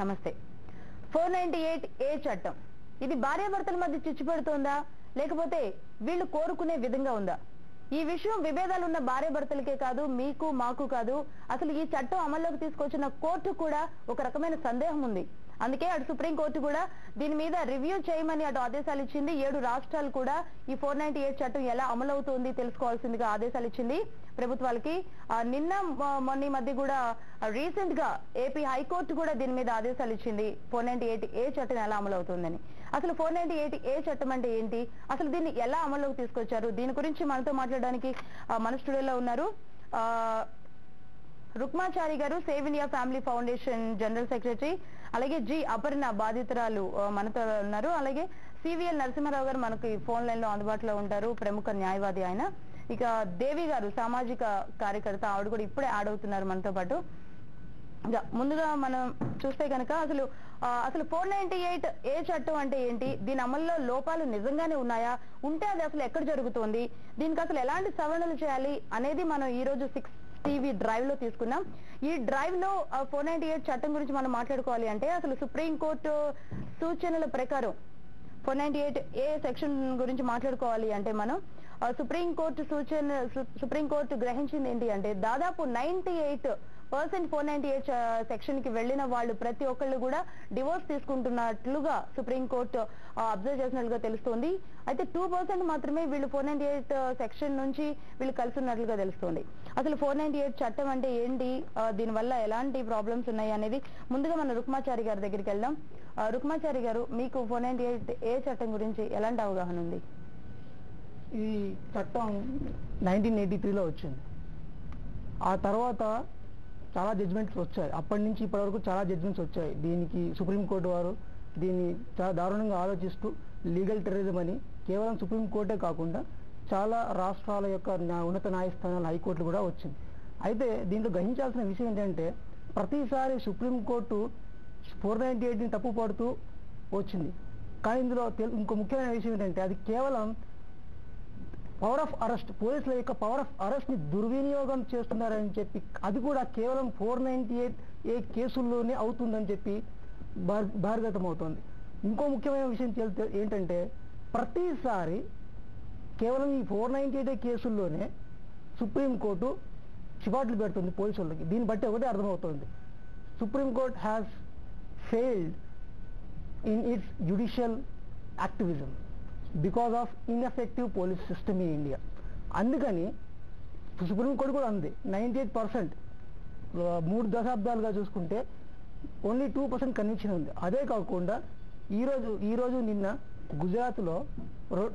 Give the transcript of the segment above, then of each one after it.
నమస్తే. 498A చట్టం ఇది భార్యాభర్తల మధ్య చిచ్చు పెడుతోందా లేకపోతే వీళ్ళు కోరుకునే విధంగా ఉందా? ఈ విషయం విభేదాలు ఉన్న భార్యాభర్తలకే కాదు, మీకు మాకు కాదు, అసలు ఈ చట్టం అమల్లోకి తీసుకొచ్చిన కోర్టు కూడా ఒక రకమైన సందేహం ఉంది. అందుకే అటు సుప్రీంకోర్టు కూడా దీని మీద రివ్యూ చేయమని అటు ఆదేశాలు ఇచ్చింది. 7 రాష్ట్రాలు కూడా ఈ 498 చట్టం ఎలా అమలవుతోంది తెలుసుకోవాల్సిందిగా ఆదేశాలు ఇచ్చింది ప్రభుత్వాలకి. నిన్న మొన్న మధ్య కూడా రీసెంట్ గా ఏపీ హైకోర్టు కూడా దీని మీద ఆదేశాలు ఇచ్చింది 498A చట్టం ఎలా అమలవుతుందని. అసలు 498A చట్టం అంటే ఏంటి, అసలు దీన్ని ఎలా అమల్లోకి తీసుకొచ్చారు, దీని గురించి మనతో మాట్లాడడానికి మన స్టూడియోలో ఉన్నారు రుక్మాచారి గారు, save India family foundation general secretary, అలాగే జి అపర్ణ బాధితురాలు మనతో ఉన్నారు, అలాగే సివిఎల్ నరసింహారావు గారు మనకి ఫోన్ లైన్ లో అందుబాటులో ఉంటారు, ప్రముఖ న్యాయవాది ఆయన. ఇక దేవి గారు సామాజిక కార్యకర్త, ఆవిడ కూడా ఇప్పుడే యాడ్ అవుతున్నారు మనతో పాటు. ముందుగా మనం చూస్తే కనుక అసలు 498A చట్టం అంటే ఏంటి, దీని అమల్లో లోపాలు నిజంగానే ఉన్నాయా, ఉంటే అది అసలు ఎక్కడ జరుగుతోంది, దీనికి అసలు ఎలాంటి సవరణలు చేయాలి అనేది మనం ఈ రోజు 6 టీవీ డ్రైవ్ లో తీసుకున్నాం. ఈ డ్రైవ్ లో 498 చట్టం గురించి మనం మాట్లాడుకోవాలి అంటే అసలు సుప్రీంకోర్టు సూచనల ప్రకారం 498A సెక్షన్ గురించి మాట్లాడుకోవాలి అంటే మనం సుప్రీంకోర్టు గ్రహించింది ఏంటి అంటే దాదాపు 98% 498 సెక్షన్ కి వెళ్లిన వాళ్ళు ప్రతి ఒక్కళ్ళు కూడా డివోర్స్ తీసుకుంటున్నట్లుగా సుప్రీంకోర్టు అబ్జర్వ్ చేసినట్లుగా తెలుస్తోంది. అయితే 2% మాత్రమే వీళ్ళు 498 సెక్షన్ నుంచి వీళ్ళు కలిసి ఉన్నట్లుగా తెలుస్తోంది. అసలు 498 చట్టం అంటే ఏంటి, దీని వల్ల ఎలాంటి ప్రాబ్లమ్స్ ఉన్నాయి అనేది ముందుగా మనం రుక్మాచారి గారి దగ్గరికి వెళ్దాం. రుక్మాచారి గారు, మీకు 498A చట్టం గురించి ఎలాంటి అవగాహన ఉంది? ఈ చట్టం 1983లో వచ్చింది. ఆ తర్వాత చాలా జడ్జిమెంట్స్ వచ్చాయి. అప్పటి నుంచి ఇప్పటి వరకు చాలా జడ్జిమెంట్స్ వచ్చాయి. దీనికి సుప్రీంకోర్టు వారు దీన్ని చాలా దారుణంగా ఆలోచిస్తూ లీగల్ టెర్రరిజం అని కేవలం సుప్రీంకోర్టే కాకుండా చాలా రాష్ట్రాల యొక్క ఉన్నత న్యాయస్థానాలు, హైకోర్టులు కూడా వచ్చింది. అయితే దీంట్లో గ్రహించాల్సిన విషయం ఏంటంటే ప్రతిసారి సుప్రీంకోర్టు 498ని తప్పు పడుతూ వచ్చింది. కానీ ఇందులో ఇంకో ముఖ్యమైన విషయం ఏంటంటే అది కేవలం పవర్ ఆఫ్ అరెస్ట్, పోలీసుల యొక్క పవర్ ఆఫ్ అరెస్ట్ ని దుర్వినియోగం చేస్తున్నారని చెప్పి, అది కూడా కేవలం 498A కేసుల్లోనే అవుతుందని చెప్పి బహిర్గతం అవుతోంది. ఇంకో ముఖ్యమైన విషయం ఏంటంటే ప్రతిసారి కేవలం ఈ 498A కేసుల్లోనే సుప్రీంకోర్టు చివాట్లు పెడుతుంది పోలీసులకి. దీన్ని బట్టి ఒకటే అర్థమవుతోంది, supreme court has failed in it's judicial activism because of ineffective police system in India. అందుకని సుప్రీంకోర్టు కూడా అంది 98%, 3 దశాబ్దాలుగా చూసుకుంటే ఓన్లీ 2% కన్విక్షన్ ఉంది. అదే కాకుండా ఈరోజు నిన్న గుజరాత్లో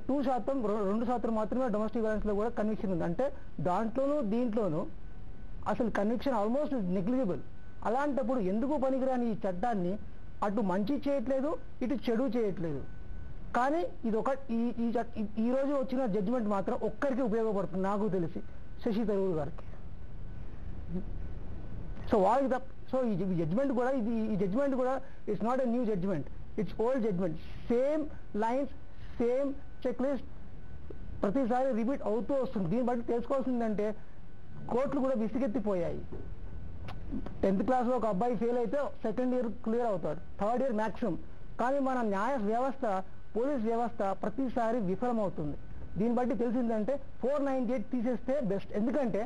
2% మాత్రమే డొమెస్టిక్ వైలెన్స్ లో కూడా కన్విక్షన్ ఉంది. అంటే దీంట్లోనూ అసలు కన్విక్షన్ ఆల్మోస్ట్ నెగ్లిజిబుల్. అలాంటప్పుడు ఎందుకు పనికిరాని ఈ చట్టాన్ని అటు మంచి చేయట్లేదు, ఇటు చెడు చేయట్లేదు. కానీ ఇది ఈ రోజు వచ్చిన జడ్జిమెంట్ మాత్రం ఒక్కరికి ఉపయోగపడుతుంది నాకు తెలిసి, శశి తరూర్ గారికి. సో ఈ జడ్జిమెంట్ కూడా it's not a new judgement, it's old judgement. Same lines, same check list ప్రతిసారి రిపీట్ అవుతూ వస్తుంది. దీన్ని బట్టి తెలుసుకోవాల్సిందంటే కోర్టులు కూడా విసిగెత్తిపోయాయి. 10th క్లాస్లో ఒక అబ్బాయి ఫెయిల్ అయితే 2nd ఇయర్ క్లియర్ అవుతాడు, 3rd ఇయర్ మ్యాక్సిమం. కానీ మన న్యాయ వ్యవస్థ, పోలీస్ వ్యవస్థ ప్రతిసారి విఫలమవుతుంది. దీన్ని బట్టి తెలిసిందంటే 498 తీసేస్తే బెస్ట్. ఎందుకంటే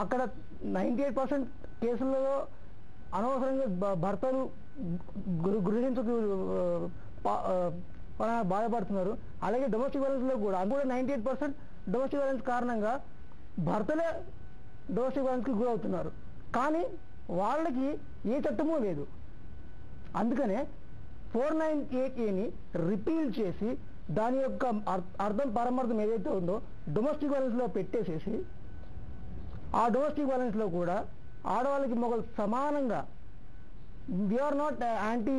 అక్కడ 98% కేసులలో అనవసరంగా భర్తలు గృహించకు బాధపడుతున్నారు. అలాగే డొమెస్టిక్ వైలెన్స్ లో కూడా 98% డొమెస్టిక్ వైలెన్స్ కారణంగా భర్తలే డొమెస్టిక్ వైలెన్స్ కి గురవుతున్నారు. కానీ వాళ్ళకి ఏ చట్టమూ లేదు. అందుకనే 498Aని రిపీల్ చేసి దాని యొక్క అర్థం పరమార్థం ఏదైతే ఉందో డొమెస్టిక్ వైలెన్స్ లో పెట్టేసేసి, ఆ డొమెస్టిక్ వైలెన్స్ లో కూడా ఆడవాళ్ళకి మొగలు సమానంగా, we're not anti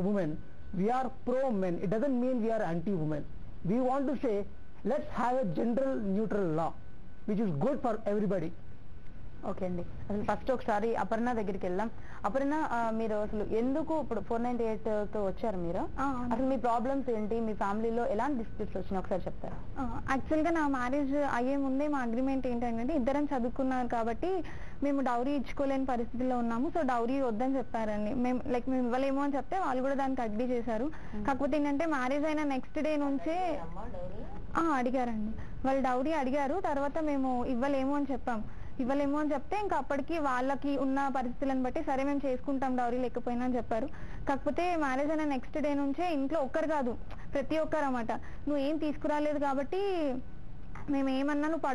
women, we're pro men. It doesn't mean we're anti women. We want to say let's have a general neutral law which is good for everybody. Okay అండి, అసలు first ఒకసారి అపర్ణ దగ్గరికి వెళ్దాం. అపర్ణ, మీరు అసలు ఎందుకు ఇప్పుడు 498 తో వచ్చారు మీరు? అసలు మీ ప్రాబ్లమ్స్ ఏంటి, మీ ఫ్యామిలీలో ఎలాంటి డిస్ప్యూట్స్ వచ్చినాయి ఒకసారి చెప్తారా? యాక్చువల్ గా నా మ్యారేజ్ అయ్యే ముందే మా అగ్రిమెంట్ ఏంటంటే ఇద్దరం చదువుకున్నారు కాబట్టి మేము డౌరీ ఇచ్చుకోలేని పరిస్థితిలో ఉన్నాము. సో డౌరీ వద్దని చెప్పారండి. మేము ఇవ్వలేము అని చెప్తే వాళ్ళు కూడా దానికి అగ్రీ చేశారు. కాకపోతే ఏంటంటే మ్యారేజ్ అయిన నెక్స్ట్ డే నుంచే అడిగారండి. వాళ్ళు డౌరీ అడిగారు, తర్వాత మేము ఇవ్వలేము అని చెప్తే ఇంకా అప్పటికి వాళ్ళకి ఉన్న పరిస్థితులను బట్టి సరే మేము చేసుకుంటాం డౌరీ లేకపోయినా అని చెప్పారు. కాకపోతే మ్యారేజ్ అయిన నెక్స్ట్ డే నుంచే ఇంట్లో ఒక్కరు కాదు ప్రతి ఒక్కరు అన్నమాట, నువ్వు ఏం తీసుకురాలేదు కాబట్టి మేము ఏమన్నా నువ్వు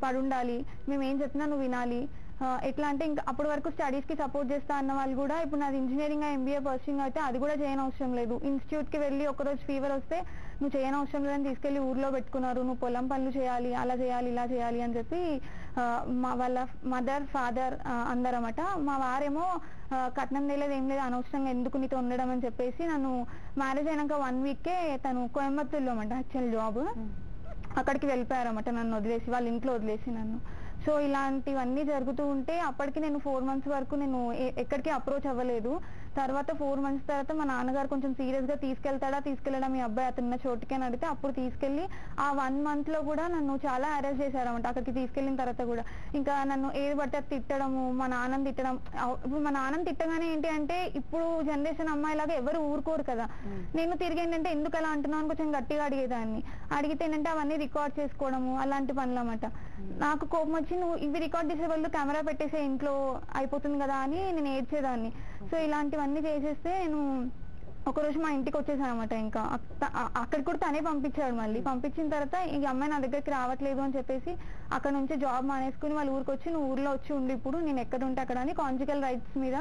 పడుండాలి, మేము ఏం చెప్పినా నువ్వు వినాలి. ఎట్లా అంటే ఇంకా అప్పటి వరకు స్టడీస్ కి సపోర్ట్ చేస్తా అన్న వాళ్ళు కూడా ఇప్పుడు నాది ఇంజనీరింగ్ ఎంబీఏ పర్సూయింగ్ అయితే అది కూడా చేయనవసరం లేదు. ఇన్స్టిట్యూట్ కి వెళ్ళి ఒకరోజు ఫీవర్ వస్తే నువ్వు చేయనవసరం లేదని తీసుకెళ్లి ఊర్లో పెట్టుకున్నారు. నువ్వు పొలం పనులు చేయాలి, అలా చేయాలి, ఇలా చేయాలి అని చెప్పి వాళ్ళ మదర్ ఫాదర్ అందరమాట. మా వారేమో కట్నం లేదు ఏం లేదు, అనవసరంగా ఎందుకు నీతో ఉండడం అని చెప్పేసి నన్ను మ్యారేజ్ అయినాక 1 వీకే తను కోయంబత్తూరులో అన్నమాట యాక్చువల్ జాబ్, అక్కడికి వెళ్ళిపోయారన్నమాట నన్ను వదిలేసి, వాళ్ళ ఇంట్లో వదిలేసి నన్ను. సో ఇలాంటివన్నీ జరుగుతూ ఉంటే అప్పటికి నేను 4 మంత్స్ వరకు నేను ఎక్కడికి అప్రోచ్ అవ్వలేదు. తర్వాత 4 మంత్స్ తర్వాత మా నాన్నగారు కొంచెం సీరియస్ గా తీసుకెళ్ళడా మీ అబ్బాయి అతనున్న చోటుకి అని అడిగితే అప్పుడు తీసుకెళ్లి ఆ 1 మంత్ లో కూడా నన్ను చాలా అరెస్ట్ చేశారన్నమాట. అక్కడికి తీసుకెళ్లిన తర్వాత కూడా ఇంకా నన్ను ఏది పడితే తిట్టడము, మా నాన్నని తిట్టడం. ఇప్పుడు మా నాన్నని తిట్టగానే ఏంటి అంటే ఇప్పుడు జనరేషన్ అమ్మాయిలాగా ఎవరు ఊరుకోరు కదా. నేను తిరిగి ఏంటంటే ఎందుకు అలా అంటున్నావు అని కొంచెం గట్టిగా అడిగేదాన్ని. అడిగితే ఏంటంటే అవన్నీ రికార్డ్ చేసుకోవడము అలాంటి పనులు అన్నమాట. నాకు కోపం వచ్చి నువ్వు ఇవి రికార్డ్ చేసే వాళ్ళు కెమెరా పెట్టేసే ఇంట్లో అయిపోతుంది కదా అని నేను ఏడ్చేదాన్ని. సో ఇలాంటివన్నీ చేసేస్తే నేను ఒకరోజు మా ఇంటికి వచ్చేసాను అనమాట. ఇంకా అక్కడ కూడా తనే పంపించాడు. మళ్ళీ పంపించిన తర్వాత ఈ అమ్మాయి నా దగ్గరికి రావట్లేదు అని చెప్పేసి అక్కడ నుంచి జాబ్ మానేసుకుని వాళ్ళ ఊరికి వచ్చి నువ్వు ఊర్లో వచ్చి ఉండి ఇప్పుడు నేను ఎక్కడ ఉంటే అక్కడ అని కాంజుగల్ రైట్స్ మీద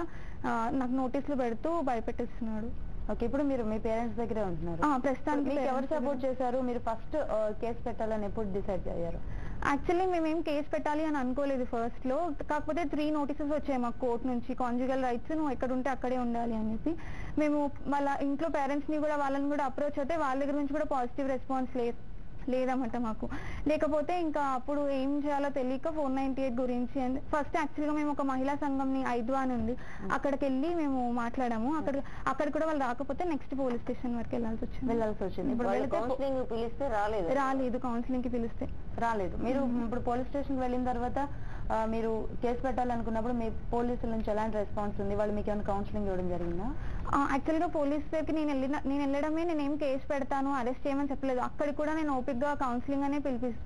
నాకు నోటీసులు పెడుతూ భయపెట్టిస్తున్నాడు. ఓకే, ఇప్పుడు మీరు మీ పేరెంట్స్ దగ్గరే ఉంటున్నారు. ప్రస్తుతానికి మీకు ఎవరు సపోర్ట్ చేశారు? మీరు ఫస్ట్ కేసు పెట్టాలని ఎప్పుడు డిసైడ్ అయ్యారు? యాక్చువల్లీ మేమేం కేసు పెట్టాలి అని అనుకోలేదు ఫస్ట్ లో. కాకపోతే 3 నోటీసెస్ వచ్చాయి మాకు కోర్ట్ నుంచి, కాంజుగల్ రైట్స్ నువ్వు ఎక్కడ ఉంటే అక్కడే ఉండాలి అనేసి. మేము వాళ్ళ ఇంట్లో పేరెంట్స్ ని కూడా వాళ్ళని కూడా అప్రోచ్ అయితే వాళ్ళ దగ్గర నుంచి కూడా పాజిటివ్ రెస్పాన్స్ లేదన్నమాట మాకు. లేకపోతే ఇంకా అప్పుడు ఏం చేయాలో తెలియక 498 గురించి ఫస్ట్ యాక్చువల్ గా మేము ఒక మహిళా సంఘంని ఐద్వా అని ఉంది అక్కడికి వెళ్ళి మేము మాట్లాడాము. అక్కడ కూడా వాళ్ళు రాకపోతే నెక్స్ట్ పోలీస్ స్టేషన్ వరకు వెళ్ళాల్సి వచ్చింది. ఇప్పుడు కౌన్సిలింగ్ పిలిస్తే రాలేదు, కౌన్సిలింగ్ కి పిలిస్తే రాలేదు. మీరు ఇప్పుడు పోలీస్ స్టేషన్ వెళ్ళిన తర్వాత మీరు కేసు పెట్టాలనుకున్నప్పుడు మీ పోలీసుల నుంచి ఎలాంటి రెస్పాన్స్ ఉంది? వాళ్ళు మీకు ఏమైనా కౌన్సిలింగ్ ఇవ్వడం జరిగిందా? యాక్చువల్ గా పోలీస్ దగ్గరికి నేను వెళ్ళడమే, నేనేం కేసు పెడతాను అరెస్ట్ చేయమని చెప్పలేదు. అక్కడికి కూడా నేను ఓపిక్ గా కౌన్సిలింగ్ అనే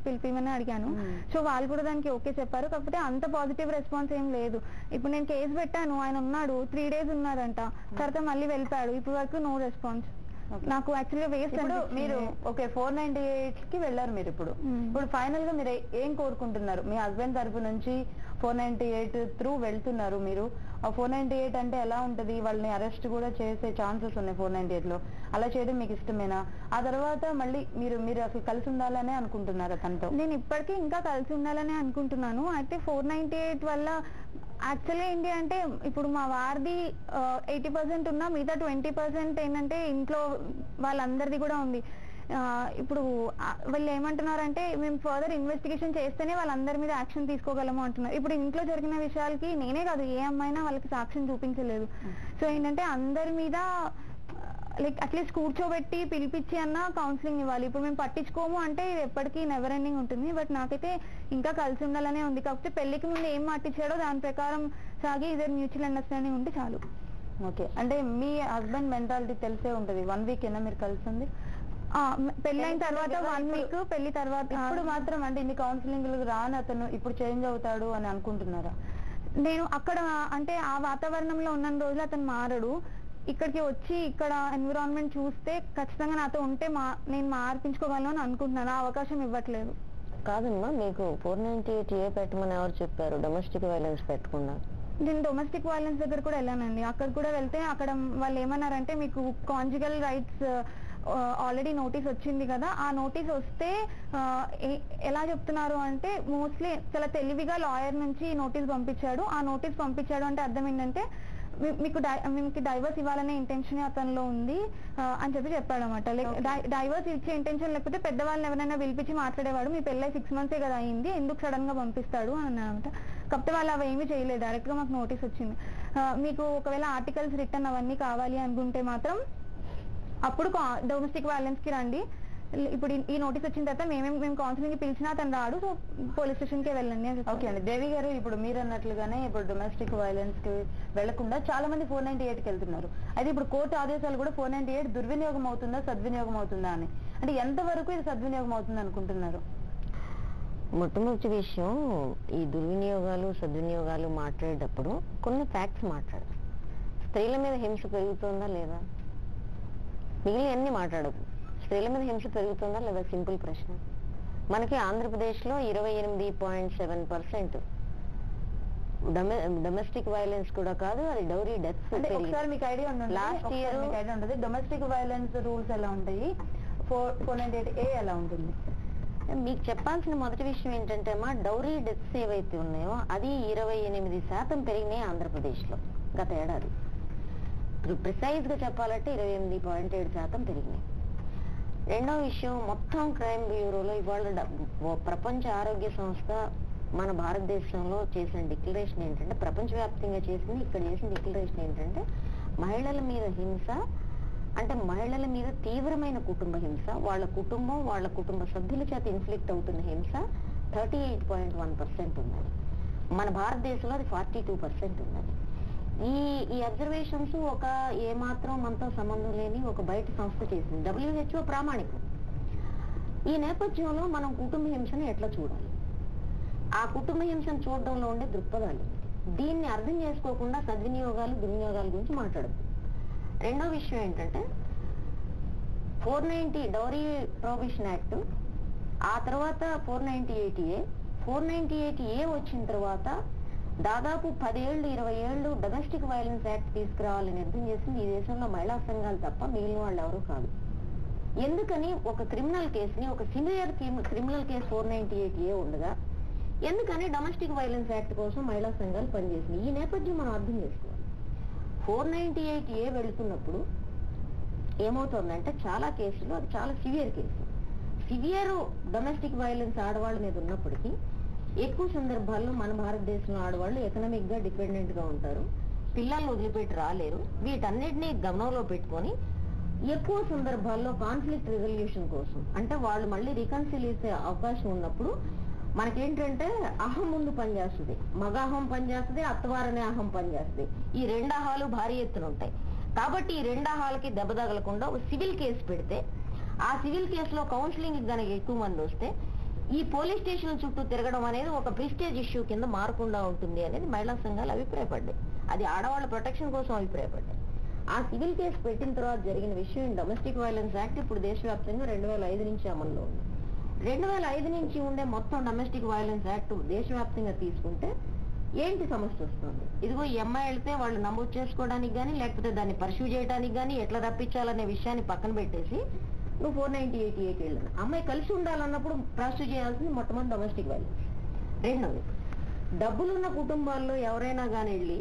పిలిపిమని అడిగాను. సో వాళ్ళు కూడా దానికి ఓకే చెప్పారు. కాకపోతే అంత పాజిటివ్ రెస్పాన్స్ ఏం లేదు. ఇప్పుడు నేను కేసు పెట్టాను, ఆయన ఉన్నాడు 3 days ఉన్నారంట, తర్వాత మళ్ళీ వెళ్ళిపోయాడు. ఇప్పుడు వరకు నో రెస్పాన్స్. నాకు యాక్చువల్గా వేస్ట్. మీరు ఓకే 498 కి వెళ్ళారు మీరు. ఇప్పుడు ఫైనల్ గా మీరు ఏం కోరుకుంటున్నారు? మీ హస్బెండ్ తరపు నుంచి 498 త్రూ వెళ్తున్నారు మీరు. ఆ 498 అంటే ఎలా ఉంటది? వాళ్ళని అరెస్ట్ కూడా చేసే ఛాన్సెస్ ఉన్నాయి 498 లో. అలా చేయడం మీకు ఇష్టమేనా? ఆ తర్వాత మళ్ళీ మీరు అసలు కలిసి ఉండాలనే అనుకుంటున్నారా తనతో? నేను ఇప్పటికీ ఇంకా కలిసి ఉండాలనే అనుకుంటున్నాను. అయితే 498 వల్ల యాక్చువల్లీ ఏంటి అంటే ఇప్పుడు మా వారిది 80% ఉన్నా మిగతా 20% ఏంటంటే ఇంట్లో వాళ్ళందరిది కూడా ఉంది. ఇప్పుడు వాళ్ళు ఏమంటున్నారంటే మేము ఫర్దర్ ఇన్వెస్టిగేషన్ చేస్తేనే వాళ్ళందరి మీద యాక్షన్ తీసుకోగలము అంటున్నారు. ఇప్పుడు ఇంట్లో జరిగిన విషయాలకి నేనే కాదు ఏ అమ్మాయినా వాళ్ళకి సాక్ష్యం చూపించలేదు. సో ఏంటంటే అందరి మీద లైక్ అట్లీస్ట్ కూర్చోబెట్టి పిలిపించి అన్న కౌన్సిలింగ్ ఇవ్వాలి. ఇప్పుడు మేము పట్టించుకోము అంటే ఇది ఎప్పటికీ నెవర్ ఎండింగ్ ఉంటుంది. బట్ నాకైతే ఇంకా కలిసి ఉండాలనే ఉంది. కాకపోతే పెళ్లికి ముందు ఏం మాటిచ్చాడో దాని ప్రకారం సాగి ఇద్దరు మ్యూచువల్ అండర్స్టాండింగ్ ఉంటే చాలు. ఓకే, అంటే మీ హస్బెండ్ మెంటాలిటీ తెలిసే ఉంటది. 1 వీక్ ఏనా మీరు కలిసి ఉంది? పెళ్ళైన తర్వాత 1 వీక్, పెళ్లి తర్వాత. ఇప్పుడు మాత్రం అంటే ఇన్ని కౌన్సిలింగ్ రాని అతను ఇప్పుడు చేంజ్ అవుతాడు అని అనుకుంటున్నారా? నేను అక్కడ అంటే ఆ వాతావరణంలో ఉన్న రోజులు అతను మారడు. ఇక్కడికి వచ్చి ఇక్కడ ఎన్విరాన్మెంట్ చూస్తే ఖచ్చితంగా నాతో ఉంటే నేను మార్పించుకోగలను అని అనుకుంటున్నాను. ఆ అవకాశం ఇవ్వట్లేదు. కాదమ్మా, మీకు 498 ఏ పెట్టమని ఎవరు చెప్పారు? డొమెస్టిక్ వైలెన్స్ పెట్టకుండా. నేను డొమెస్టిక్ వైలెన్స్ దగ్గర కూడా వెళ్ళానండి. అక్కడ కూడా వెళ్తే అక్కడ వాళ్ళు ఏమన్నారంటే మీకు కాంజుగల్ రైట్స్ ఆల్రెడీ నోటీస్ వచ్చింది కదా, ఆ నోటీస్ వస్తే ఎలా చెప్తున్నారు అంటే మోస్ట్లీ చాలా తెలివిగా లాయర్ నుంచి నోటీస్ పంపించాడు. ఆ నోటీస్ పంపించాడు అంటే అర్థం ఏంటంటే మీకు డైవర్స్ ఇవ్వాలనే ఇంటెన్షన్ అతనిలో ఉంది అని చెప్పాడు అనమాట. లైక్ డైవర్స్ ఇచ్చే ఇంటెన్షన్ లేకపోతే పెద్దవాళ్ళని ఎవరైనా పిలిపించి మాట్లాడేవాడు. మీ పెళ్ళై 6 months కదా అయింది, ఎందుకు సడన్ గా పంపిస్తాడు అని అన్నమాట. కాకపోతే వాళ్ళు అవి ఏమీ చేయలేదు, డైరెక్ట్గా మాకు నోటీస్ వచ్చింది. మీకు ఒకవేళ ఆర్టికల్స్ రిటర్న్ అవన్నీ కావాలి అనుకుంటే మాత్రం అప్పుడు డొమెస్టిక్ వైలెన్స్కి రండి. ఇప్పుడు ఈ నోటీస్ వచ్చిన తర్వాత మేము కౌన్సిలింగ్ పిలిచినా అతను రాడు, సో పోలీస్ స్టేషన్కే వెళ్ళండి అని. ఓకే అండి. దేవి గారు, ఇప్పుడు మీరు అన్నట్లుగానే ఇప్పుడు డొమెస్టిక్ వైలెన్స్ కి వెళ్లకుండా చాలా మంది 498కి వెళ్తున్నారు. అయితే ఇప్పుడు కోర్టు ఆదేశాలు కూడా 498 దుర్వినియోగం అవుతుందా సద్వినియోగం అవుతుందా అని, అంటే ఎంత వరకు ఇది సద్వినియోగం అవుతుంది అనుకుంటున్నారు? మొట్టమొదటి విషయం, ఈ దుర్వినియోగాలు సద్వినియోగాలు మాట్లాడేటప్పుడు కొన్ని ఫ్యాక్ట్స్ మాట్లాడాలి. స్త్రీల మీద హింస పెరుగుతుందా లేదా, మిగిలిన అన్ని మాట్లాడకు. స్త్రీల మీద హింస పెరుగుతుందా లేదా సింపుల్ ప్రశ్న. మనకి ఆంధ్రప్రదేశ్లో 28.7% డొమెస్టిక్ వైలెన్స్ కూడా కాదు, అది డౌరీ డెత్స్. ఒకసారి మీకు ఐడియా ఉండదు, లాస్ట్ ఇయర్ ఐడియా ఉండదు డొమెస్టిక్ వైలెన్స్ రూల్స్ ఎలా ఉంటాయి, 498A ఎలా ఉంటుంది? మీకు చెప్పాల్సిన మొదటి విషయం ఏంటంటే అమ్మా, డౌరీ డెత్స్ ఏవైతే ఉన్నాయో అది 28% పెరిగినాయి ఆంధ్రప్రదేశ్లో గత ఏడాది. ప్రిసైజ్ గా చెప్పాలంటే 28.7% పెరిగినాయి. రెండో విషయం, మొత్తం క్రైమ్ బ్యూరోలో ఇవాళ ప్రపంచ ఆరోగ్య సంస్థ మన భారతదేశంలో చేసిన డిక్లరేషన్ ఏంటంటే, ప్రపంచవ్యాప్తంగా చేసింది, ఇక్కడ చేసిన డిక్లరేషన్ ఏంటంటే, మహిళల మీద హింస అంటే మహిళల మీద తీవ్రమైన కుటుంబ హింస, వాళ్ళ కుటుంబం వాళ్ళ కుటుంబ సభ్యుల చేత ఇన్ఫ్లిక్ట్ అవుతున్న హింస 38.1% ఉన్నది. మన భారతదేశంలో అది 42% ఉన్నది. ఈ అబ్జర్వేషన్స్ ఒక ఏమాత్రం మనతో సంబంధం లేని ఒక బయట సంస్థ చేసింది, WHO ప్రామాణికం. ఈ నేపథ్యంలో మనం కుటుంబ హింసను ఎట్లా చూడాలి, ఆ కుటుంబ హింసను చూడడంలో ఉండే దృక్పథాలు, దీన్ని అర్థం చేసుకోకుండా సద్వినియోగాలు దుర్వినియోగాల గురించి మాట్లాడదు. రెండో విషయం ఏంటంటే, 490 డౌరీ ప్రొహిబిషన్ యాక్ట్, ఆ తర్వాత 498A వచ్చిన తర్వాత దాదాపు 10 ఏళ్ళు 20 ఏళ్ళు డొమెస్టిక్ వైలెన్స్ యాక్ట్ తీసుకురావాలని నిర్ణయం చేసింది ఈ దేశంలో మహిళా సంఘాలు తప్ప మిగిలిన వాళ్ళు ఎవరు కాదు. ఎందుకని ఒక క్రిమినల్ కేసుని, ఒక సివియర్ క్రిమినల్ కేసు 498A ఉండగా ఎందుకని డొమెస్టిక్ వైలెన్స్ యాక్ట్ కోసం మహిళా సంఘాలు పనిచేసింది? ఈ నేపథ్యం మనం అర్థం చేసుకోవాలి. 498A వెళుతున్నప్పుడు ఏమవుతుందంటే, చాలా కేసులు అది చాలా severe case. Severe domestic violence ఆడవాళ్ళ మీద ఉన్నప్పటికీ ఎక్కువ సందర్భాల్లో మన భారతదేశంలో ఆడవాళ్ళు ఎకనామిక్ గా డిపెండెంట్ గా ఉంటారు, పిల్లల్ని వదిలిపెట్టి రాలేరు. వీటన్నిటినీ గమనంలో పెట్టుకొని ఎక్కువ సందర్భాల్లో కాన్ఫ్లిక్ట్ రిజల్యూషన్ కోసం, అంటే వాళ్ళు మళ్ళీ రికన్సిల్ చేసే అవకాశం ఉన్నప్పుడు మనకేంటంటే అహం ముందు పనిచేస్తుంది, మగాహం పనిచేస్తుంది, అత్తవారనే అహం పనిచేస్తుంది. ఈ రెండు అహాలు భారీ ఎత్తున ఉంటాయి. కాబట్టి ఈ రెండు అహాలకి దెబ్బ తగలకుండా ఒక సివిల్ కేసు పెడితే, ఆ సివిల్ కేసులో కౌన్సిలింగ్ కనుక ఎక్కువ మంది వస్తే ఈ పోలీస్ స్టేషన్ చుట్టూ తిరగడం అనేది ఒక ప్రిస్టేజ్ ఇష్యూ కింద మారకుండా ఉంటుంది అనేది మహిళా సంఘాలు అభిప్రాయపడ్డాయి. అది ఆడవాళ్ళ ప్రొటెక్షన్ కోసం అభిప్రాయపడ్డాయి. ఆ సివిల్ కేసు పెట్టిన తర్వాత జరిగిన విషయం, డొమెస్టిక్ వైలెన్స్ యాక్ట్ ఇప్పుడు దేశవ్యాప్తంగా 2005 నుంచి అమల్లో ఉంది. 2005 నుంచి ఉండే మొత్తం డొమెస్టిక్ వైలెన్స్ యాక్ట్ దేశవ్యాప్తంగా తీసుకుంటే ఏంటి సమస్య వస్తుంది? ఇదిగో ఈ అమ్మాయి వెళ్తే వాళ్ళు నమోదు చేసుకోవడానికి కానీ, లేకపోతే దాన్ని పర్సూ చేయడానికి కానీ, ఎట్లా తప్పించాలనే విషయాన్ని పక్కన పెట్టేసి నువ్వు 498Aకి వెళ్ళాను. అమ్మాయి కలిసి ఉండాలన్నప్పుడు పర్సూ చేయాల్సింది మొట్టమొదటి డొమెస్టిక్ వైలెన్స్. రెండోది, డబ్బులున్న కుటుంబాల్లో ఎవరైనా కానీ వెళ్ళి,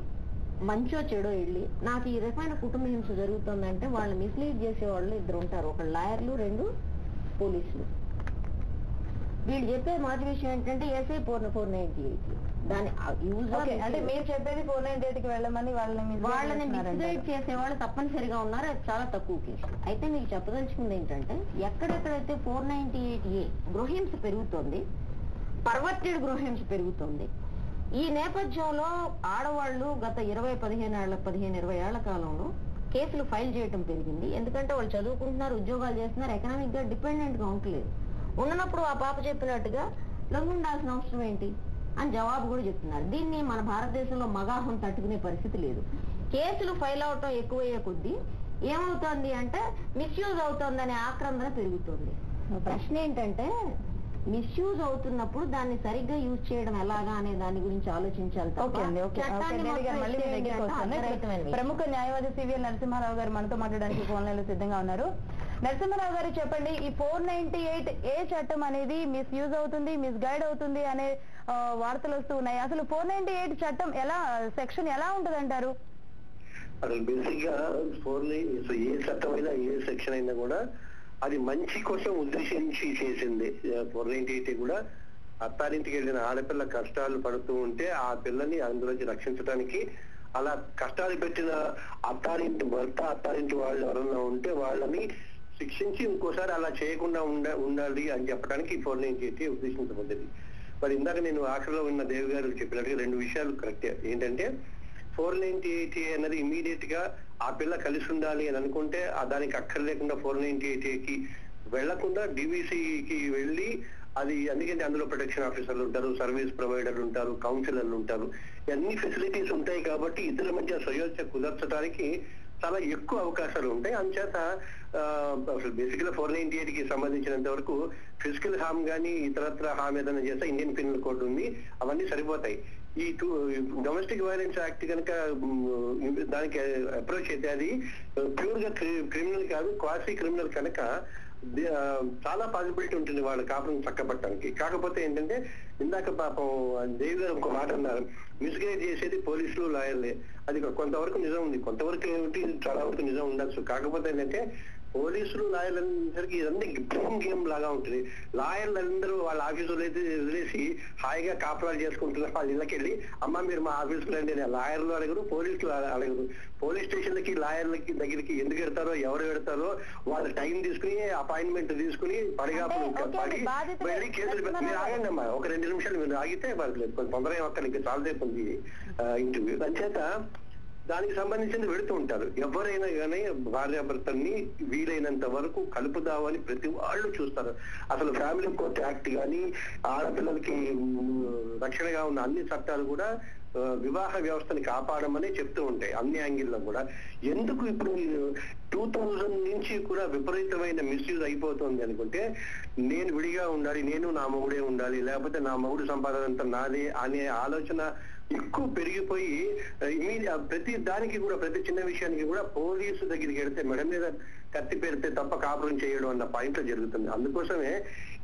మంచో చెడో వెళ్ళి నాకు ఈ రకమైన కుటుంబ హింస జరుగుతుందంటే వాళ్ళు మిస్లీడ్ చేసే వాళ్ళు ఇద్దరు ఉంటారు, ఒక లాయర్లు, 2 పోలీసులు. వీళ్ళు చెప్పే మొదటి విషయం ఏంటంటే ఏసై 498 దాని యూజ్ అంటే మీరు చెప్పేది 498కి వెళ్ళమని వాళ్ళని మిస్గైడ్ చేసేవాళ్ళు తప్పనిసరిగా ఉన్నారు, అది చాలా తక్కువ కేసు. అయితే మీకు చెప్పదలుచుకుంది ఏంటంటే, ఎక్కడెక్కడైతే 498A గృహహింస పెరుగుతోంది, పర్వర్టెడ్ గృహహింస పెరుగుతోంది, ఈ నేపథ్యంలో ఆడవాళ్లు గత 15-20 ఏళ్ల కాలంలో కేసులు ఫైల్ చేయటం పెరిగింది. ఎందుకంటే వాళ్ళు చదువుకుంటున్నారు, ఉద్యోగాలు చేస్తున్నారు, ఎకనామిక్ గా డిపెండెంట్ గా ఉండలేదు. ఉన్నప్పుడు ఆ పాప చెప్పినట్టుగా లొంగుండాల్సిన అవసరం ఏంటి అని జవాబు కూడా చెప్తున్నారు. దీన్ని మన భారతదేశంలో మగాహం తట్టుకునే పరిస్థితి లేదు. కేసులు ఫైల్ అవటం ఎక్కువయ్యే కొద్దీ ఏమవుతోంది అంటే మిస్యూజ్ అవుతోందనే ఆక్రందన పెరుగుతుంది. ప్రశ్న ఏంటంటే, మిస్యూజ్ అవుతున్నప్పుడు దాన్ని సరిగ్గా యూజ్ చేయడం ఎలాగా అనే దాని గురించి ఆలోచించాలి. ప్రముఖ న్యాయవాది సివిఎల్ నరసింహారావు గారు మనతో మాట్లాడడానికి ఫోన్ లైన్ లో సిద్ధంగా ఉన్నారు. నరసింహారావు గారు చెప్పండి, ఈ 498A చట్టం అనేది మిస్యూజ్ అవుతుంది, మిస్గైడ్ అవుతుంది అనే వార్తలు వస్తూ ఉన్నాయి. అసలు 498 చట్టం సెక్షన్ ఎలా ఉంటది అంటారు? అసలు బేసిక్ గా ఏ చట్టం అయినా, ఏ సెక్షన్ అయినా కూడా అది మంచి కోసం ఉద్దేశించి చేసింది. 498 కూడా అత్తారింటికి వెళ్ళిన ఆడపిల్ల కష్టాలు పడుతూ ఉంటే ఆ పిల్లని అందులోంచి రక్షించడానికి, అలా కష్టాలు పెట్టిన అత్తారింటి భర్త, అత్తారింటి వాళ్ళు ఎవరన్నా ఉంటే వాళ్ళని శిక్షించి ఇంకోసారి అలా చేయకుండా ఉండాలి అని చెప్పడానికి 498 ఉద్దేశించబడ్డది. మరి ఇందాక నేను ఆఖరిలో ఉన్న దేవి గారు చెప్పినట్టుగా 2 విషయాలు కరెక్టే. ఏంటంటే 498 అన్నది ఇమీడియట్ గా ఆ పిల్ల కలిసి ఉండాలి అని అనుకుంటే దానికి అక్కర్లేకుండా 498కి వెళ్లకుండా డివిసికి వెళ్ళి, అది ఎందుకంటే అందులో ప్రొటెక్షన్ ఆఫీసర్లు ఉంటారు, సర్వీస్ ప్రొవైడర్లు ఉంటారు, కౌన్సిలర్లు ఉంటారు, అన్ని ఫెసిలిటీస్ ఉంటాయి కాబట్టి ఇద్దరి మధ్య సయోధ్య కుదర్చడానికి చాలా ఎక్కువ అవకాశాలు ఉంటాయి. అందుచేత అసలు బేసిక్గా 498కి సంబంధించినంత వరకు ఫిజికల్ హామ్ కానీ ఇతరత్ర హామ్ ఏదైనా చేస్తే ఇండియన్ పీనల్ కోడ్ ఉంది, అవన్నీ సరిపోతాయి. ఈ డొమెస్టిక్ వైలెన్స్ యాక్ట్ కనుక దానికి అప్రోచ్ అయితే అది ప్యూర్ గా క్రిమినల్ కాదు, క్వాసీ క్రిమినల్ కనుక చాలా పాసిబిలిటీ ఉంటుంది వాళ్ళ కాపురం చక్కబట్టడానికి. కాకపోతే ఏంటంటే ఇందాక పాపం దేవి గారు ఒక మాట అన్నారు, మిస్గైడ్ చేసేది పోలీసులు లాయర్లే. అది కొంతవరకు నిజం ఉంది, కొంతవరకు ఏమిటి చాలా వరకు నిజం ఉండొచ్చు. కాకపోతే ఏంటంటే పోలీసులు లాయర్లందరికీ ఇదన్నీ బ్లేమ్ గేమ్ లాగా ఉంటుంది. లాయర్లందరూ వాళ్ళ ఆఫీసులు అయితే వదిలేసి హాయిగా కాపురాలు చేసుకుంటున్నారు. వాళ్ళ ఇళ్ళకెళ్ళి అమ్మ మీరు మా ఆఫీసులో అండి లాయర్లు అడగరు, పోలీసులు అడగరు. పోలీస్ స్టేషన్లకి లాయర్లకి దగ్గరికి ఎందుకు పెడతారో, ఎవరు పెడతారో వాళ్ళ టైం తీసుకుని అపాయింట్మెంట్ తీసుకుని పడిగాపులు పడి వెళ్ళి కేసులు పెట్టి మీరు ఆగండి అమ్మా, ఒక 2 నిమిషాలు మీరు ఆగితే పర్లేదు, కొంచెం తొందరగా ఒక్కరికి చాలా సేపు ఉంది ఇంటర్వ్యూ. అంచేత దానికి సంబంధించింది పెడుతూ ఉంటారు. ఎవరైనా కానీ భార్యాభర్తల్ని వీలైనంత వరకు కలుపుదామని ప్రతి వాళ్ళు చూస్తారు. అసలు ఫ్యామిలీ కోర్ట్ యాక్ట్ కానీ ఆడపిల్లలకి రక్షణగా ఉన్న అన్ని చట్టాలు కూడా వివాహ వ్యవస్థని కాపాడమని చెప్తూ ఉంటాయి అన్ని యాంగిల్లో కూడా. ఎందుకు ఇప్పుడు 2000 నుంచి కూడా విపరీతమైన మిస్యూజ్ అయిపోతుంది అనుకుంటే, నేను విడిగా ఉండాలి, నేను నా మొగుడే ఉండాలి, లేకపోతే నా మొగుడు సంపాదన అంతా నాదే అనే ఆలోచన ఎక్కువ పెరిగిపోయి ప్రతి దానికి కూడా, ప్రతి చిన్న విషయానికి కూడా పోలీసు దగ్గరికి వెళ్తే మెడ మీద కత్తి పెడితే తప్ప కాపురం చేయడం అన్న పాయింట్ లో జరుగుతుంది. అందుకోసమే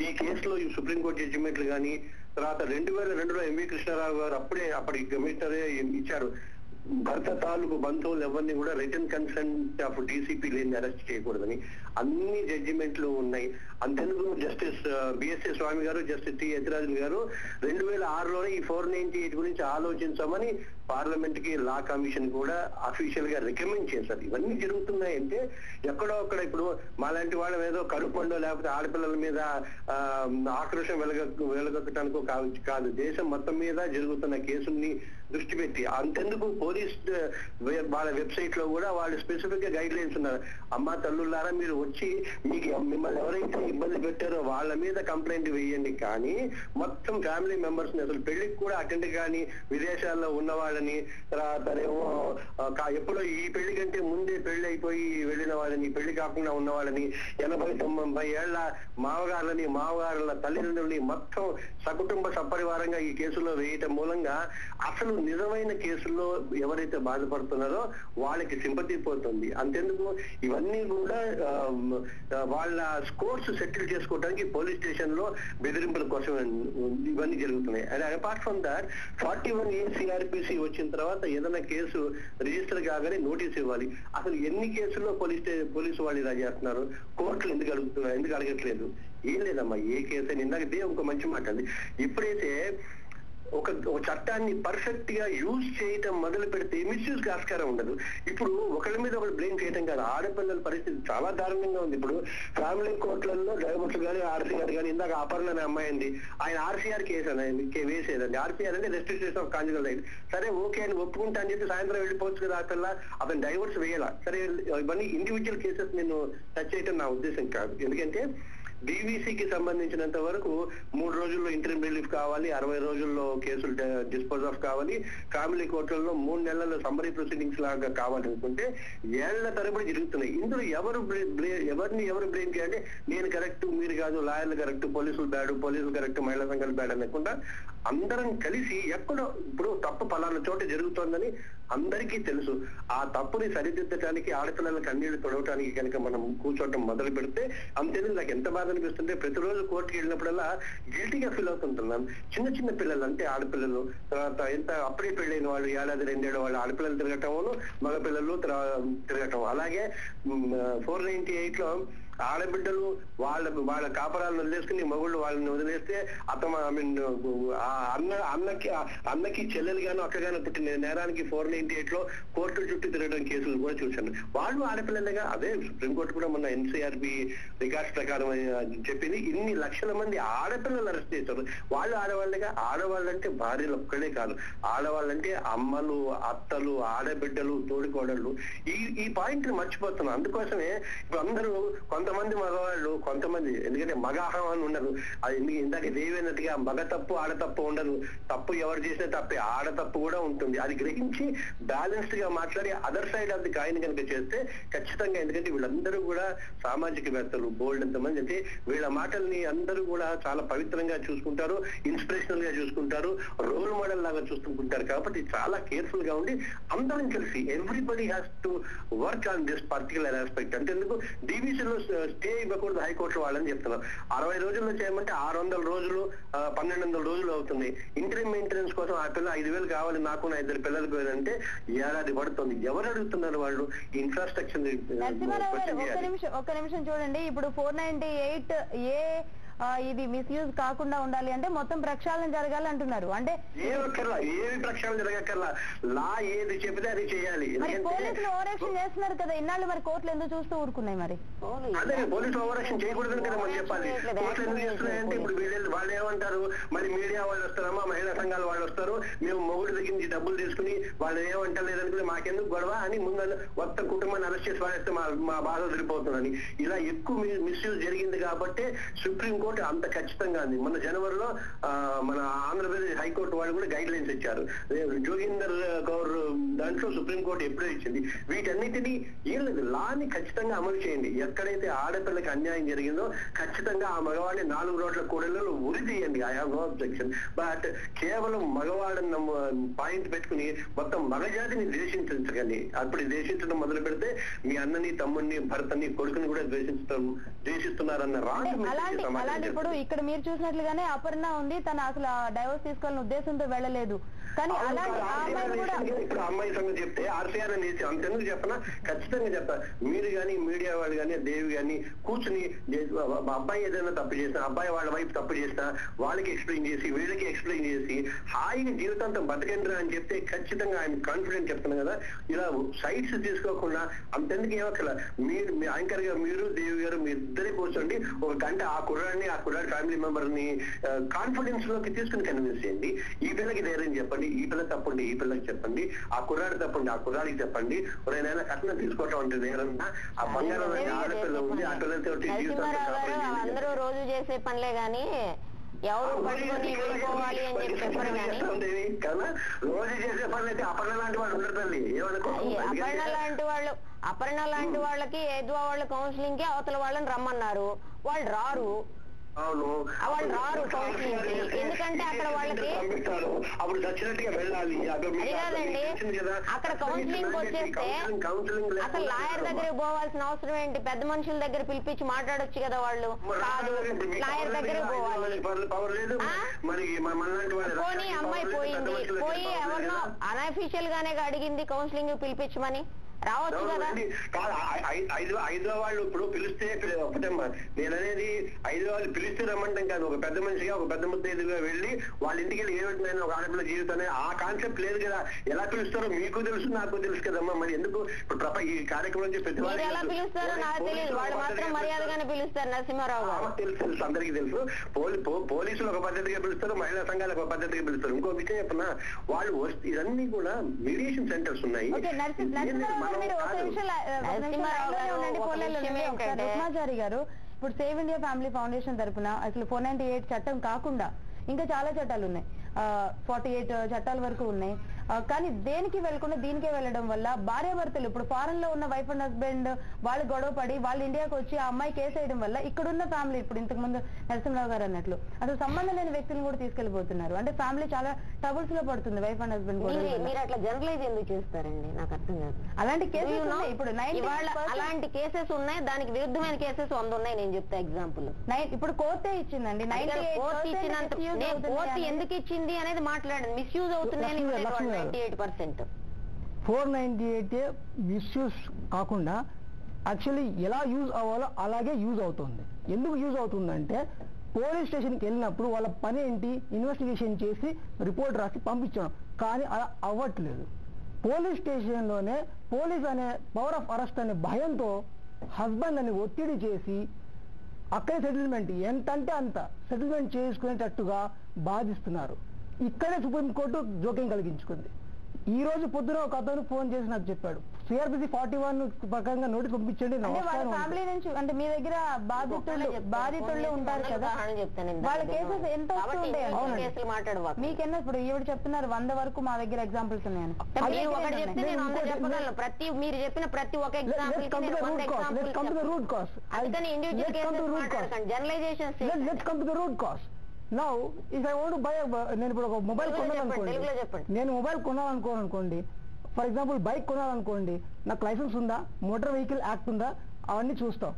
ఈ కేసులో ఈ సుప్రీంకోర్టు జడ్జిమెంట్లు కానీ, తర్వాత 2002లో ఎంవి కృష్ణారావు గారు అప్పటికి కమిషనరే ఇచ్చారు, భర్త తాలూకు బంధువులు ఎవరిని కూడా రిటర్న్ కన్సెంట్ ఆఫ్ డీసీపీ లేని అరెస్ట్ చేయకూడదని అన్ని జడ్జిమెంట్లు ఉన్నాయి. అంతెందుకు జస్టిస్ బిఎస్ఏ స్వామి గారు, జస్టిస్ టి యతిరాజన్ గారు 2006లోనే ఈ 498 గురించి ఆలోచించమని పార్లమెంట్ కి లా కమిషన్ కూడా అఫీషియల్ గా రికమెండ్ చేశారు. ఇవన్నీ జరుగుతున్నాయంటే ఎక్కడో అక్కడ ఇప్పుడు మాలాంటి వాళ్ళ ఏదో కడుపుండో లేకపోతే ఆడపిల్లల మీద ఆక్రోశం వెలగొట్టడానికో కాదు, దేశం మొత్తం మీద జరుగుతున్న కేసుల్ని దృష్టి పెట్టి. అంతెందుకు పోలీస్ వాళ్ళ వెబ్సైట్ లో కూడా వాళ్ళు స్పెసిఫిక్ గా గైడ్ లైన్స్ ఉన్నారు. అమ్మా తల్లులారా మీరు వచ్చి మీకు మిమ్మల్ని ఎవరైతే ఇబ్బంది పెట్టారో వాళ్ళ మీద కంప్లైంట్ వేయండి, కానీ మొత్తం ఫ్యామిలీ మెంబర్స్ ని అసలు పెళ్లికి కూడా అటెండ్ కానీ విదేశాల్లో ఉన్న వాళ్ళని, తర్వాత ఎప్పుడో ఈ పెళ్లి కంటే ముందే పెళ్లి అయిపోయి వెళ్ళిన వాళ్ళని, పెళ్లి కాకుండా ఉన్న వాళ్ళని, 80-90 ఏళ్ల మామగారుల తల్లిదండ్రులని మొత్తం సకుటుంబ సపరివారంగా ఈ కేసులో వేయటం మూలంగా అసలు నిజమైన కేసుల్లో ఎవరైతే బాధపడుతున్నారో వాళ్ళకి సింపతి పోతుంది. అంతెందుకు ఇవన్నీ కూడా వాళ్ళ స్కోర్స్ సెటిల్ చేసుకోవడానికి పోలీస్ స్టేషన్ లో బెదిరింపుల కోసం ఇవన్నీ జరుగుతున్నాయి. And apart from that 41A CRPC వచ్చిన తర్వాత ఏదైనా కేసు రిజిస్టర్ కాగానే నోటీస్ ఇవ్వాలి. అసలు ఎన్ని కేసుల్లో పోలీసు వాళ్ళు ఇలా చేస్తున్నారు, కోర్టులు ఎందుకు అడగట్లేదు? ఏం లేదమ్మా, ఏ కేసు అని ఇందాక ఒక మంచి మాట అండి. ఎప్పుడైతే ఒక చట్టాన్ని పర్ఫెక్ట్ గా యూజ్ చేయటం మొదలు పెడితే మిస్యూజ్ కి ఆస్కారం ఉండదు. ఇప్పుడు ఒకరి మీద ఒకరు బ్లేమ్ చేయటం కాదు, ఆడపిల్లల పరిస్థితి చాలా దారుణంగా ఉంది. ఇప్పుడు ఫ్యామిలీ కోర్టులలో డైవర్స్ కానీ ఆర్సీఆర్ కానీ, ఇందాక అపర్ణ అనే అమ్మాయి అండి, ఆయన ఆర్సీఆర్ కేసు వేసేదండి. ఆర్సీఆర్ అంటే రెస్ట్రిక్షన్ ఆఫ్ కాంజుగల్ రైట్. సరే ఓకే అని ఒప్పుకుంటా అని చెప్పి సాయంత్రం వెళ్ళిపోవచ్చు కదా ఆ పిల్ల, అతను డైవర్స్ వేయాల. సరే ఇవన్నీ ఇండివిజువల్ కేసెస్ నేను టచ్ చేయటం నా ఉద్దేశం కాదు. ఎందుకంటే డివిసికి సంబంధించినంత వరకు 3 రోజుల్లో ఇంటరిమ్ రిలీఫ్ కావాలి, 60 రోజుల్లో కేసులు డిస్పోజ్ ఆఫ్ కావాలి, ఫ్యామిలీ కోర్టులలో 3 నెలల సమ్మరీ ప్రొసీడింగ్స్ లాగా కావాలనుకుంటే ఏళ్ల తరబడి జరుగుతున్నాయి. ఇందులో ఎవరిని బ్లేమ్ చేయాలంటే నేను కరెక్ట్, మీరు కాదు, లాయర్లు కరెక్ట్, పోలీసులు కరెక్ట్, మహిళా సంఘాలు బ్యాడ్ అనకుండా అందరం కలిసి ఎక్కడో ఇప్పుడు తప్పు పలానా చోట జరుగుతోందని అందరికీ తెలుసు. ఆ తప్పుని సరిదిద్దడానికి, ఆడపిల్లల కన్నీళ్లు తొడవటానికి కనుక మనం కూర్చోవటం మొదలు పెడితే అంతేందుకు నాకు ఎంత బాధ అనిపిస్తుంటే, ప్రతిరోజు కోర్టుకి వెళ్ళినప్పుడల్లా గిల్టీగా ఫీల్ అవుతుంటున్నాను. చిన్న పిల్లలు అంటే ఆడపిల్లలు, తర్వాత ఎంత అప్పుడే పెళ్ళైన వాళ్ళు, 1-2 ఏళ్ల వాళ్ళు ఆడపిల్లలు తిరగటం, మగపిల్లలు తిరగటం. అలాగే 498లో ఆడబిడ్డలు వాళ్ళ కాపరాలను వదిలేసుకుని మగుళ్ళు వాళ్ళని వదిలేస్తే అన్నకి చెల్లెలు గాను అక్కగాను పుట్టిన నేరానికి 498 లో కోర్టు చుట్టూ తిరగడం కేసులు కూడా చూశాను. వాళ్ళు ఆడపిల్లలుగా, అదే సుప్రీంకోర్టు కూడా మొన్న ఎన్సీఆర్బి రికార్డ్స్ ప్రకారం చెప్పింది, ఇన్ని లక్షల మంది ఆడపిల్లలు అరెస్ట్ చేశారు. వాళ్ళు ఆడవాళ్ళగా, ఆడవాళ్ళంటే భార్యలు ఒక్కడే కాదు, ఆడవాళ్ళంటే అమ్మలు, అత్తలు, ఆడబిడ్డలు, తోడికోడళ్ళు. ఈ పాయింట్ ని మర్చిపోతున్నాం. అందుకోసమే ఇప్పుడు అందరూ కొంతమంది మగవాళ్ళు, కొంతమంది, ఎందుకంటే మగ అహం అని ఉండదు. అది ఇందాక దేవైనట్టుగా మగ తప్పు ఆడ తప్పు ఉండదు. తప్పు ఎవరు చేసినా తప్పే, ఆడ తప్పు కూడా ఉంటుంది. అది గ్రహించి బ్యాలెన్స్డ్ గా మాట్లాడి other side of the coin కనుక చేస్తే ఖచ్చితంగా, ఎందుకంటే వీళ్ళందరూ కూడా సామాజికవేత్తలు, బోల్డ్ ఎంతమంది అంటే వీళ్ళ మాటల్ని అందరూ కూడా చాలా పవిత్రంగా చూసుకుంటారు, ఇన్స్పిరేషనల్ గా చూసుకుంటారు, రోల్ మోడల్ లాగా చూసుకుంటారు. కాబట్టి చాలా కేర్ఫుల్ గా ఉండి అందరం కలిసి everybody has to work on this particular aspect. అంటే ఎందుకు డీవీసీలో స్టే ఇవ్వకూడదు హైకోర్టు వాళ్ళని చెప్తున్నారు. 60 రోజుల్లో చేయమంటే 600 రోజులు 1200 రోజులు అవుతుంది. ఇంటర్మ్ మెయింటెనెన్స్ కోసం ఆ పిల్ల 5,000 కావాలి నాకు నా 2 పిల్లలకు అంటే ఏడాది పడుతుంది. ఎవరు అడుగుతున్నారు? వాళ్ళు ఇన్ఫ్రాస్ట్రక్చర్. ఒక్క నిమిషం చూడండి. ఇప్పుడు 498A ఇది మిస్యూజ్ కాకుండా ఉండాలి అంటే మొత్తం ప్రక్షాళన జరగాలి అంటున్నారు. అంటే ఏమి ప్రక్షాళన జరగక్కర్లా, లా ఏది చెబితే అది చేయాలి. పోలీసులు ఓవర్ యాక్షన్ చేస్తున్నారు కదా ఇన్నాళ్ళు, మరి కోర్టులు ఎందుకు చూస్తూ ఊరుకున్నాయి? మరి అదే పోలీసులు ఓవర్ యాక్షన్ చేయకూడదని కదా మనం చెప్పాలి. కోర్టులు ఎందుకు చేస్తున్నాయంటే ఇప్పుడు వాళ్ళు ఏమంటారు, మరి మీడియా వాళ్ళు వస్తారమ్మా, మహిళా సంఘాల వాళ్ళు వస్తారు, మేము మొగుడు దగ్గర నుంచి డబ్బులు తీసుకుని వాళ్ళు ఏమంటలేదనుకుని మాకెందుకు గొడవ అని ముందు మొత్తం కుటుంబాన్ని అరెస్ట్ చేసి వాడేస్తే మా బాధ వదిలిపోతుందని. ఇలా ఎక్కువ మిస్యూజ్ జరిగింది కాబట్టి సుప్రీంకోర్టు అంత ఖచ్చితంగా ఉంది. మన జనవరిలో మన ఆంధ్రప్రదేశ్ హైకోర్టు వాళ్ళు కూడా గైడ్ లైన్స్ ఇచ్చారు. జోగిందర్ కౌర్ దాంట్లో సుప్రీంకోర్టు ఎప్పుడో ఇచ్చింది. వీటన్నిటినీ ఏం లేదు, లాని ఖచ్చితంగా అమలు చేయండి. ఎక్కడైతే ఆడపిల్లకి అన్యాయం జరిగిందో ఖచ్చితంగా ఆ మగవాడిని 4 రోడ్ల కూడలలో ఉరి తీయండి. I have no objection. But కేవలం మగవాడన్న పాయింట్ పెట్టుకుని మొత్తం మగజాతిని ద్వేషించకండి. అప్పుడు ద్వేషించడం మొదలు పెడితే మీ అన్నని, తమ్ముడిని, భర్తని, కొడుకుని కూడా ద్వేషిస్తున్నారన్న రాంగ్. ఇప్పుడు ఇక్కడ మీరు చూసినట్లుగానే అపర్ణ ఉంది, తను అసలు డైవోర్స్ తీసుకోవాలని ఉద్దేశంతో వెళ్ళలేదు. కానీ అలాంటి ఇప్పుడు అమ్మాయి సంగతి చెప్తే ఆర్సీఆర్ అనేసి అంతెందుకు చెప్పనా, ఖచ్చితంగా చెప్తా. మీరు కానీ మీడియా వాళ్ళు కానీ దేవి కానీ కూర్చుని అబ్బాయి ఏదైనా తప్పు చేసినా, అబ్బాయి వాళ్ళ వైపు తప్పు చేసినా వాళ్ళకి ఎక్స్ప్లెయిన్ చేసి, వీళ్ళకి ఎక్స్ప్లెయిన్ చేసి హాయిగా జీవితాంతం బతకండి అని చెప్తే ఖచ్చితంగా ఆయన కాన్ఫిడెంట్ చెప్తున్నాను కదా. ఇలా సైట్స్ తీసుకోకుండా అంతెందుకు ఏమక్కల మీరు యాంకర్ గా మీరు దేవి గారు మీ ఇద్దరే కూర్చోండి, 1 గంట ఆ కుర్రాడిని, ఆ కుర్రాడి ఫ్యామిలీ మెంబర్ ని కాన్ఫిడెన్స్ లోకి తీసుకుని కన్విన్స్ చేయండి. ఈ పిల్లకి ధైర్యం చెప్పండి, ఈ పిల్ల తప్పండి ఈ పిల్లకి చెప్పండి, ఆ కుర్రాడి తప్పండి ఆ కుర్రాడికి చెప్పండి. 2 కట్నం తీసుకోవటం అంటే నేరన్నా, ఆ బంగారం ఆడపిల్ల ఉంది, ఆ పిల్లలతో అందరూ రోజు చేసే పనులే గాని ఎవరు పట్టుకొని వెళ్ళిపోవాలి అని చెప్పి చెప్పరు. కానీ రోజు చేసే పనులు అయితే అపర్ణ లాంటి వాళ్ళు ఉండరు తల్లి. అపర్ణ లాంటి వాళ్ళకి ఏదో వాళ్ళ కౌన్సిలింగ్ కి అవతల వాళ్ళని రమ్మన్నారు, వాళ్ళు రారు. అవును, వాళ్ళు రారు కౌన్సిలింగ్ కి. ఎందుకంటే అక్కడ వాళ్ళకి అప్పుడు చచ్చినట్టుగా వెళ్ళాలి. అది కాదండి, అక్కడ కౌన్సిలింగ్ వచ్చేస్తే అసలు లాయర్ దగ్గర పోవాల్సిన అవసరం ఏంటి? పెద్ద మనుషుల దగ్గర పిలిపించి మాట్లాడొచ్చు కదా. వాళ్ళు కాదు, లాయర్ దగ్గర పోవాలి. పోనీ అమ్మాయి పోయి ఎవరినో అనఫీషియల్ గానే అడిగింది కౌన్సిలింగ్ పిలిపించమని, రావచ్చు కదా. ఐదో వాళ్ళు ఇప్పుడు పిలిస్తే ఒకటమ్మా, నేను అనేది ఐదో వాళ్ళు పిలిస్తే రమ్మంటాం కాదు. ఒక పెద్ద మనిషిగా, ఒక పెద్ద ముత్తైదుగా వెళ్ళి వాళ్ళ ఇంటికి వెళ్ళి ఏమిటైనా ఒక ఆడపిల్ల జీవితాన్ని ఆ కాన్సెప్ట్ లేదు కదా. ఎలా పిలుస్తారో మీకు తెలుసు, నాకు తెలుసు కదమ్మా. మరి ఎందుకు ఇప్పుడు ఈ కార్యక్రమం ఎలా పిలుస్తారో నాకు తెలియదు, వాళ్ళు మాత్రం మర్యాదగానే పిలుస్తారు. నరసింహారావు గారు తెలుసు, అందరికీ తెలుసు. పోలీసులు ఒక పద్ధతిగా పిలుస్తారు, మహిళా సంఘాలు ఒక పద్ధతిగా పిలుస్తారు. ఇంకో విషయం చెప్పినా, వాళ్ళు ఇవన్నీ కూడా మీడియేషన్ సెంటర్స్ ఉన్నాయి. రత్నాచారి గారు, ఇప్పుడు సేవ్ ఇండియా ఫ్యామిలీ ఫౌండేషన్ తరఫున అసలు 498 చట్టం కాకుండా ఇంకా చాలా చట్టాలు ఉన్నాయి, 48 చట్టాల వరకు ఉన్నాయి. కానీ దేనికి వెళ్ళకుండా దీనికే వెళ్ళడం వల్ల భార్యాభర్తలు ఇప్పుడు ఫారెన్ లో ఉన్న వైఫ్ అండ్ హస్బెండ్ వాళ్ళు గొడవ పడి వాళ్ళు ఇండియాకి వచ్చి ఆ అమ్మాయి కేసు వేయడం వల్ల ఇక్కడున్న ఫ్యామిలీ, ఇప్పుడు ఇంతకు ముందు నరసింహరావు గారు అన్నట్లు అసలు సంబంధం లేని వ్యక్తులను కూడా తీసుకెళ్లిపోతున్నారు. అంటే ఫ్యామిలీ చాలా ట్రబుల్స్ లో పడుతుంది వైఫ్ అండ్ హస్బెండ్ కూడా. మీరు అట్లా జనరలైజ్ ఎందుకు చేస్తారండి? నాకు అర్థం కాదు. అలాంటి కేసెస్ ఇప్పుడు అలాంటి కేసెస్ ఉన్నాయి, దానికి విరుద్ధమైన కేసెస్ 100 ఉన్నాయి. నేను చెప్తా ఎగ్జాంపుల్. ఇప్పుడు కోర్టే ఇచ్చిందండి. కోర్టు ఎందుకు ఇచ్చింది అనేది మాట్లాడండి. మిస్యూజ్ అవుతున్నాయని 498 మిస్యూజ్ కాకుండా యాక్చువల్లీ ఎలా యూజ్ అవ్వాలో అలాగే యూజ్ అవుతుంది. ఎందుకు యూజ్ అవుతుందంటే పోలీస్ స్టేషన్కి వెళ్ళినప్పుడు వాళ్ళ పని ఏంటి, ఇన్వెస్టిగేషన్ చేసి రిపోర్ట్ రాసి పంపించడం. కానీ అలా అవ్వట్లేదు. పోలీస్ స్టేషన్లోనే పోలీస్ అనే పవర్ ఆఫ్ అరెస్ట్ అనే భయంతో హస్బెండ్ అని ఒత్తిడి చేసి అక్కడే సెటిల్మెంట్ ఎంత అంటే అంత సెటిల్మెంట్ చేసుకునేటట్టుగా బాధిస్తున్నారు. ఇక్కడే సుప్రీంకోర్టు జోక్యం కలిగించుకుంది. ఈ రోజు పొద్దున ఒక అతను ఫోన్ చేసి నాకు చెప్పాడు, సిఆర్పిసి 41 ప్రకారంగా నోటీస్ పంపించండి. ఫ్యామిలీ నుంచి అంటే మీ దగ్గర బాధితులు ఉంటారు కదా, వాళ్ళ కేసెస్ ఎంత మీకెన్నో ఇప్పుడు ఈవిడ చెప్తున్నారు 100 వరకు మా దగ్గర ఎగ్జాంపుల్స్ ఉన్నాయని. మీరు చెప్పిన ప్రతి ఒక్క example Now, if I want to buy నేను ఇప్పుడు ఒక మొబైల్ కొనాలనుకోండి, ఫర్ ఎగ్జాంపుల్ బైక్ కొనాలనుకోండి, నాకు లైసెన్స్ ఉందా, మోటార్ వెహికల్ యాక్ట్ ఉందా, అవన్నీ చూస్తాం.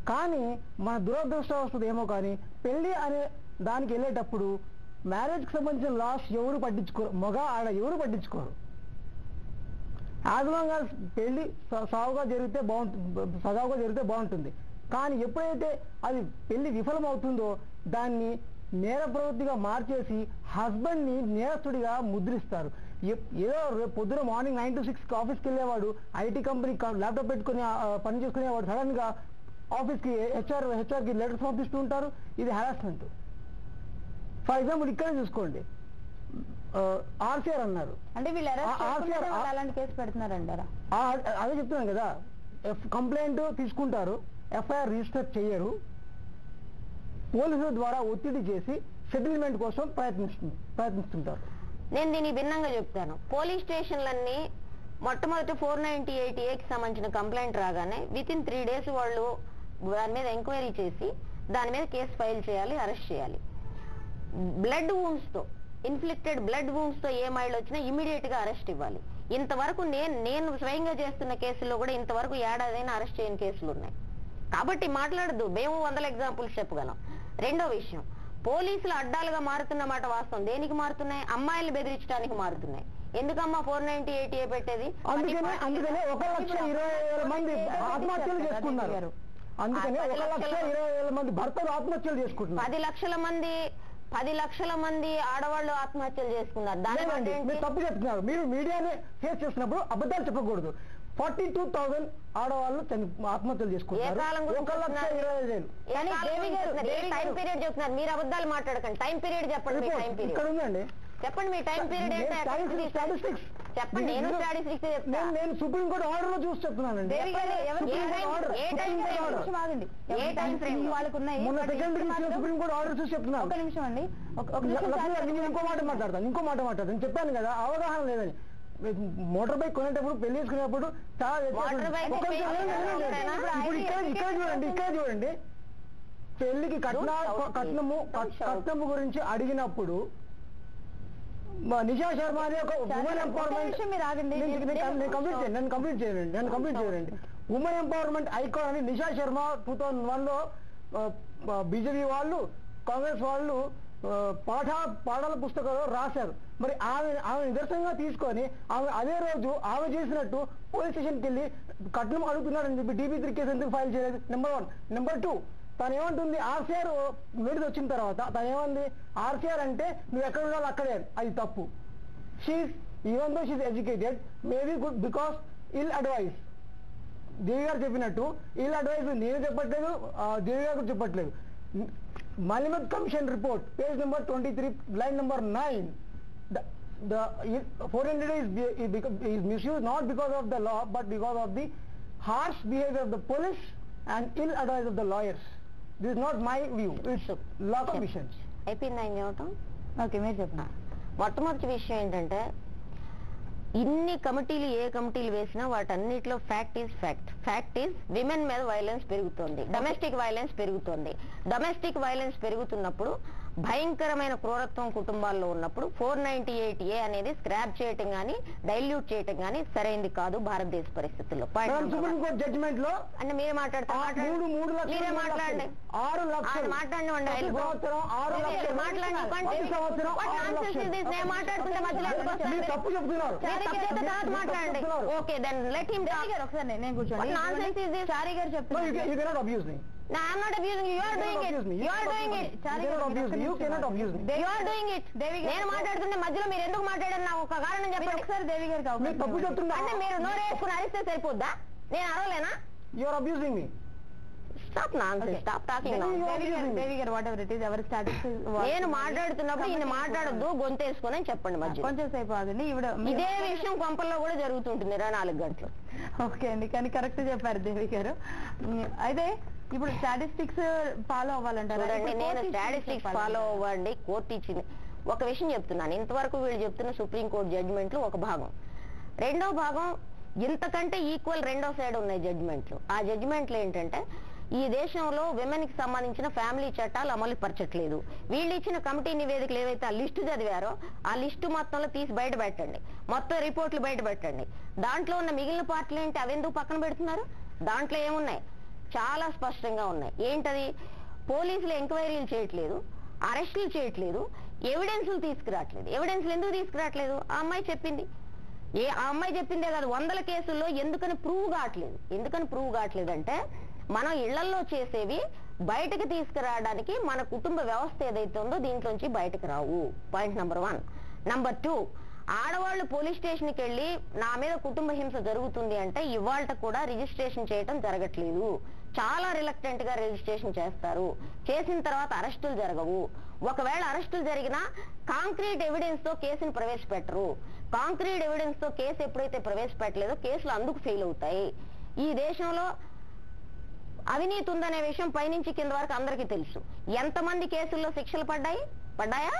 కానీ మన దురదృష్టవస్తుంది ఏమో కానీ పెళ్లి అనే దానికి వెళ్ళేటప్పుడు మ్యారేజ్కి సంబంధించిన లాస్ ఎవరు పట్టించుకోరు, మగ ఆడ ఎవరు పట్టించుకోరు. యాజ్ లాంగ్ యాజ్ పెళ్లి సజావుగా జరిగితే బాగుంటుంది. కానీ ఎప్పుడైతే అది పెళ్లి విఫలం అవుతుందో దాన్ని నేర ప్రవృత్తిగా మార్చేసి హస్బెండ్ ని నేరస్తుడిగా ముద్రిస్తారు. ఏదో పొద్దున మార్నింగ్ 9 to 6 ఆఫీస్కి వెళ్ళేవాడు, ఐటీ కంపెనీ ల్యాప్టాప్ పెట్టుకుని పని చేసుకునేవాడు సడన్ గా ఆఫీస్కి హెచ్ఆర్కి లెటర్స్ పంపిస్తూ ఉంటారు. ఇది హెరాస్మెంట్. ఫర్ ఎగ్జాంపుల్ ఇక్కడే చూసుకోండి, ఆర్సీఆర్ అన్నారు అంటే వీళ్ళు అలాంటి కేసు పెడుతున్నారంటారా? అదే చెప్తున్నాను కదా, కంప్లైంట్ తీసుకుంటారు, ఎఫ్ఐఆర్ రిజిస్టర్ చేయరు, పోలీసుల ద్వారా ఒత్తిడి చేసి సెటిల్మెంట్ కోసం ప్రయత్నిస్తుంటారు. నేను దీన్ని భిన్నంగా చెప్తాను. పోలీస్ స్టేషన్లన్నీ మొట్టమొదటి 498A సంబంధించిన కంప్లైంట్ రాగానే వితిన్ 3 days వాళ్ళు దాని మీద ఎంక్వైరీ చేసి దాని మీద కేసు ఫైల్ చేయాలి, అరెస్ట్ చేయాలి. బ్లడ్ వూండ్స్ తో ఇన్ఫ్లిక్టెడ్ బ్లడ్ వూండ్స్ తో ఏ మైళ్ళు వచ్చినా ఇమీడియట్ గా అరెస్ట్ ఇవ్వాలి. ఇంతవరకు నేను స్వయంగా చేస్తున్న కేసుల్లో కూడా ఇంతవరకు ఏడాదైనా అరెస్ట్ చేయని కేసులు ఉన్నాయి. కాబట్టి మాట్లాడద్దు, మేము 100 ఎగ్జాంపుల్స్ చెప్పగలం. రెండో విషయం, పోలీసులు అడ్డాలుగా మారుతున్న మాట వాస్తవం. దేనికి మారుతున్నాయి? అమ్మాయిలు బెదిరించడానికి మారుతున్నాయి. ఎందుకమ్మా 498A పెట్టేది? అందుకనే 1,20,000 మంది ఆత్మహత్యలు చేసుకున్నారు. అందుకనే 1,20,000 మంది భర్తలు ఆత్మహత్యలు చేసుకుంటున్నారు. 10 లక్షల మంది ఆడవాళ్ళు ఆత్మహత్యలు చేసుకున్నారు. దాని మీరు తప్పు చెప్తున్నారు. మీరు మీడియాని ఫేస్ చేసినప్పుడు అబద్ధాలు చెప్పకూడదు. 42,000 ఆడవాళ్ళు ఆత్మహత్యలు చేసుకుంటారు. 1,20,000. టైం పీరియడ్ చెప్తున్నారు, మీరు అబద్ధాలు మాట్లాడకండి. టైం పీరియడ్ చెప్పండి. ఇక్కడ ఉందండి, చెప్పండి మీ టైం పీరియడ్ చెప్పండి. నేను స్టాటిస్టిక్స్ చెప్తాను. నేను సుప్రీంకోర్టు ఆర్డర్ లో చూసి చెప్తున్నానండి. సుప్రీంకోర్టు ఆర్డర్ చూసి చెప్తున్నాను. ఒక నిమిషం అండి, ఇంకో మాట మాట్లాడతాను. చెప్పాను కదా అవగాహన లేదని. మోటార్ బైక్ కొనేటప్పుడు పెళ్లి చేసుకునేటప్పుడు చాలా ఇక్కడ చూడండి పెళ్లికి కట్నము గురించి అడిగినప్పుడు నిషా శర్మ అనే ఒక women empowerment women empowerment icon అని నిషా శర్మ 2001 లో బీజేపీ వాళ్ళు కాంగ్రెస్ వాళ్ళు పాఠాల పుస్తకాలు రాశారు. మరి ఆమె నిదర్శనంగా తీసుకొని అదే రోజు ఆమె చేసినట్టు పోలీస్ స్టేషన్కి వెళ్ళి కట్నం అడుగుతున్నాడని చెప్పి DB3 కేసు ఎందుకు ఫైల్ చేయలేదు? నెంబర్ 1. నెంబర్ 2, తను ఏమంటుంది, ఆర్సీఆర్ నోటీస్ వచ్చిన తర్వాత తను ఏమంది, ఆర్సీఆర్ అంటే నువ్వు ఎక్కడ ఉండాలి అక్కడే. అది తప్పు. Even though she's educated, maybe good because ill advice. Devi garu చెప్పినట్టు ఇల్ అడ్వైస్ నేను చెప్పట్లేదు, దేవి గారు చెప్పట్లేదు. Malimat Commission report, page number 23, line number 9. The 400 is misused not because of the law but because of the harsh behavior of the police and ill advice of the lawyers. This is not my view, it's law commissions. అయిపోయిందా చెప్పటం? Okay, మీరు చెప్పండి. మొట్టమొదటి విషయం ఏంటంటే, ఇన్ని కమిటీలు ఏ కమిటీలు వేసినా వాటన్నిటిలో ఫ్యాక్ట్ ఈజ్ విమెన్ మీద వైలెన్స్ పెరుగుతోంది, డొమెస్టిక్ వైలెన్స్ పెరుగుతోంది. డొమెస్టిక్ వైలెన్స్ పెరుగుతున్నప్పుడు భయంకరమైన క్రూరత్వం కుటుంబాల్లో ఉన్నప్పుడు 498A అనేది స్క్రాప్ చేయటం గానీ డైల్యూట్ చేయటం గానీ సరైంది కాదు భారతదేశ పరిస్థితుల్లో. సుప్రీంకోర్టు జడ్జిమెంట్ లో అంటే మీరే మాట్లాడతారు, మీరే మాట్లాడండి, మాట్లాడుతుంటే మధ్యలో తప్పు చెప్తున్నారు. మాట్లాడండి. Okay, then let him talk. ఒకసారి నేను కూర్చోండి. Nonsense is this? చారి గారు చెప్తున్నారు. You cannot abuse me. No, I am not abusing you. You are doing it. You are doing it. You cannot abuse me. You cannot abuse me. You are doing it. నేను మాట్లాడుతుంటే మధ్యలో మీరు ఎందుకు మాట్లాడారు? నాకు ఒక కారణం చెప్పండి. ఒకసారి దేవి గారికి మీరు తప్పు చెప్తున్నారు. అంటే మీరు నోరేసుకుని అరిస్తే సరిపోద్దా? నేను అరవలేనా? You are abusing me. Stop nonsense. Stop talking nonsense. దేవి గారు వాట్ ఎవర్ ఇట్ ఈస్ ఎవరి స్టాటిస్టిక్స్ నేను మాట్లాడుతున్నప్పుడు ఈయన మాట్లాడొద్దు, గొంతేసుకుని అని చెప్పండి మధ్య. కొంచెం సేపు ఆగండి. ఇదే విషయం కొంపల్లో కూడా జరుగుతుంటుంది 24 గంటలు. ఓకే అండి, కానీ కరెక్ట్ చెప్పారు దేవి గారు. అయితే ఇప్పుడు స్టాటిస్టిక్స్ ఫాలో అవ్వాలంటారు. నేను స్టాటిస్టిక్స్ ఫాలో అవ్వండి, కోర్టు ఇచ్చింది. ఒక విషయం చెప్తున్నాను, ఇంతవరకు వీళ్ళు చెప్తున్న సుప్రీంకోర్టు జడ్జిమెంట్లు ఒక భాగం. రెండో భాగం ఇంతకంటే ఈక్వల్ రెండో సైడ్ ఉన్నాయి జడ్జిమెంట్లు. ఆ జడ్జిమెంట్లు ఏంటంటే ఈ దేశంలో విమెన్ కి సంబంధించిన ఫ్యామిలీ చట్టాలు అమలు పరచట్లేదు. వీళ్ళు ఇచ్చిన కమిటీ నివేదికలు ఏవైతే ఆ లిస్టు చదివారో ఆ లిస్టు మొత్తంలో తీసి బయట పెట్టండి, మొత్తం రిపోర్ట్లు బయట పెట్టండి. దాంట్లో ఉన్న మిగిలిన పార్టీలు ఏంటి, అవెందుకు పక్కన పెడుతున్నారు? దాంట్లో ఏమున్నాయి? చాలా స్పష్టంగా ఉన్నాయి. ఏంటది? పోలీసులు ఎంక్వైరీలు చేయట్లేదు, అరెస్టులు చేయట్లేదు, ఎవిడెన్స్లు తీసుకురావట్లేదు. ఎవిడెన్స్లు ఎందుకు తీసుకురావట్లేదు? ఆ అమ్మాయి చెప్పింది. ఆ అమ్మాయి చెప్పిందే కాదు, 100 కేసుల్లో ఎందుకని ప్రూవ్ కావట్లేదు? ఎందుకని ప్రూవ్ కావట్లేదంటే మనం ఇళ్లలో చేసేవి బయటకు తీసుకురావడానికి మన కుటుంబ వ్యవస్థ ఏదైతే ఉందో దీంట్లోంచి బయటకు రావు. Point number 1. నెంబర్ 2, ఆడవాళ్ళు పోలీస్ స్టేషన్కి వెళ్ళి నా మీద కుటుంబ హింస జరుగుతుంది అంటే ఇవాళ కూడా రిజిస్ట్రేషన్ చేయటం జరగట్లేదు. చాలా రిలక్టెంట్ గా రిజిస్ట్రేషన్ చేస్తారు. చేసిన తర్వాత అరెస్టులు జరగవు. ఒకవేళ అరెస్టులు జరిగినా కాంక్రీట్ ఎవిడెన్స్ తో కేసును ప్రవేశపెట్టరు. కాంక్రీట్ ఎవిడెన్స్ తో కేసు ఎప్పుడైతే ప్రవేశపెట్టలేదో కేసులు అందుకు ఫెయిల్ అవుతాయి. ఈ దేశంలో అవినీతి ఉందనే విషయం పైనుంచి కింద వరకు అందరికీ తెలుసు. ఎంతమంది కేసుల్లో శిక్షలు పడ్డాయా?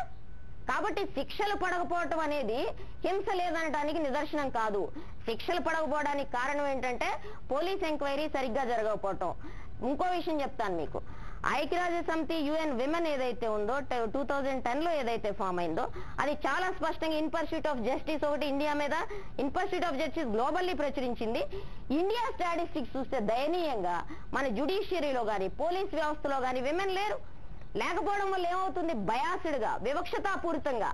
కాబట్టి శిక్షలు పడకపోవటం అనేది హింస లేదనడానికి నిదర్శనం కాదు. శిక్షలు పడకపోవడానికి కారణం ఏంటంటే పోలీస్ ఎంక్వైరీ సరిగ్గా జరగకపోవటం. ఇంకో విషయం చెప్తాను మీకు. ఐక్యరాజ్య సమితి UN విమెన్ ఏదైతే ఉందో 2010లో ఏదైతే ఫామ్ అయిందో అది చాలా స్పష్టంగా ఇన్ పర్స్యూట్ ఆఫ్ జస్టిస్ ఒకటి ఇండియా మీద, in pursuit of justice globally ప్రచురించింది. ఇండియా స్టాటిస్టిక్స్ చూస్తే దయనీయంగా మన జ్యుడిషియరీలో గానీ పోలీస్ వ్యవస్థలో గానీ విమెన్ లేరు. లేకపోవడం వల్ల ఏమవుతుంది? బయాస్డ్ గా, వివక్షతాపూరితంగా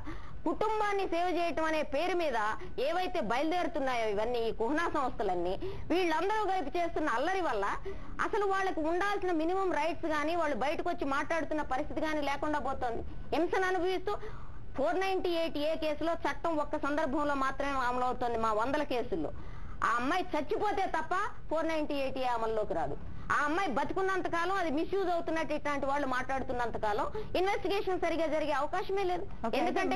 కుటుంబాన్ని సేవ్ చేయటం అనే పేరు మీద ఏవైతే బయలుదేరుతున్నాయో ఇవన్నీ ఈ కుహనా సంస్థలన్నీ, వీళ్ళందరూ కలిపి చేస్తున్న అల్లరి వల్ల అసలు వాళ్ళకు ఉండాల్సిన మినిమం రైట్స్ కానీ వాళ్ళు బయటకు వచ్చి మాట్లాడుతున్న పరిస్థితి కానీ లేకుండా పోతుంది. హింసను అనుభవిస్తూ 498A కేసులో చట్టం ఒక్క సందర్భంలో మాత్రమే అమలు అవుతుంది మా 100 కేసుల్లో. ఆ అమ్మాయి చచ్చిపోతే తప్ప 498A అమల్లోకి రాదు. ఆ అమ్మాయి బతుకున్నంత కాలం అది మిస్యూజ్ అవుతున్నట్టు ఇట్లాంటి వాళ్ళు మాట్లాడుతున్నంత కాలం ఇన్వెస్టిగేషన్ సరిగా జరిగే అవకాశమే లేదు. ఎందుకంటే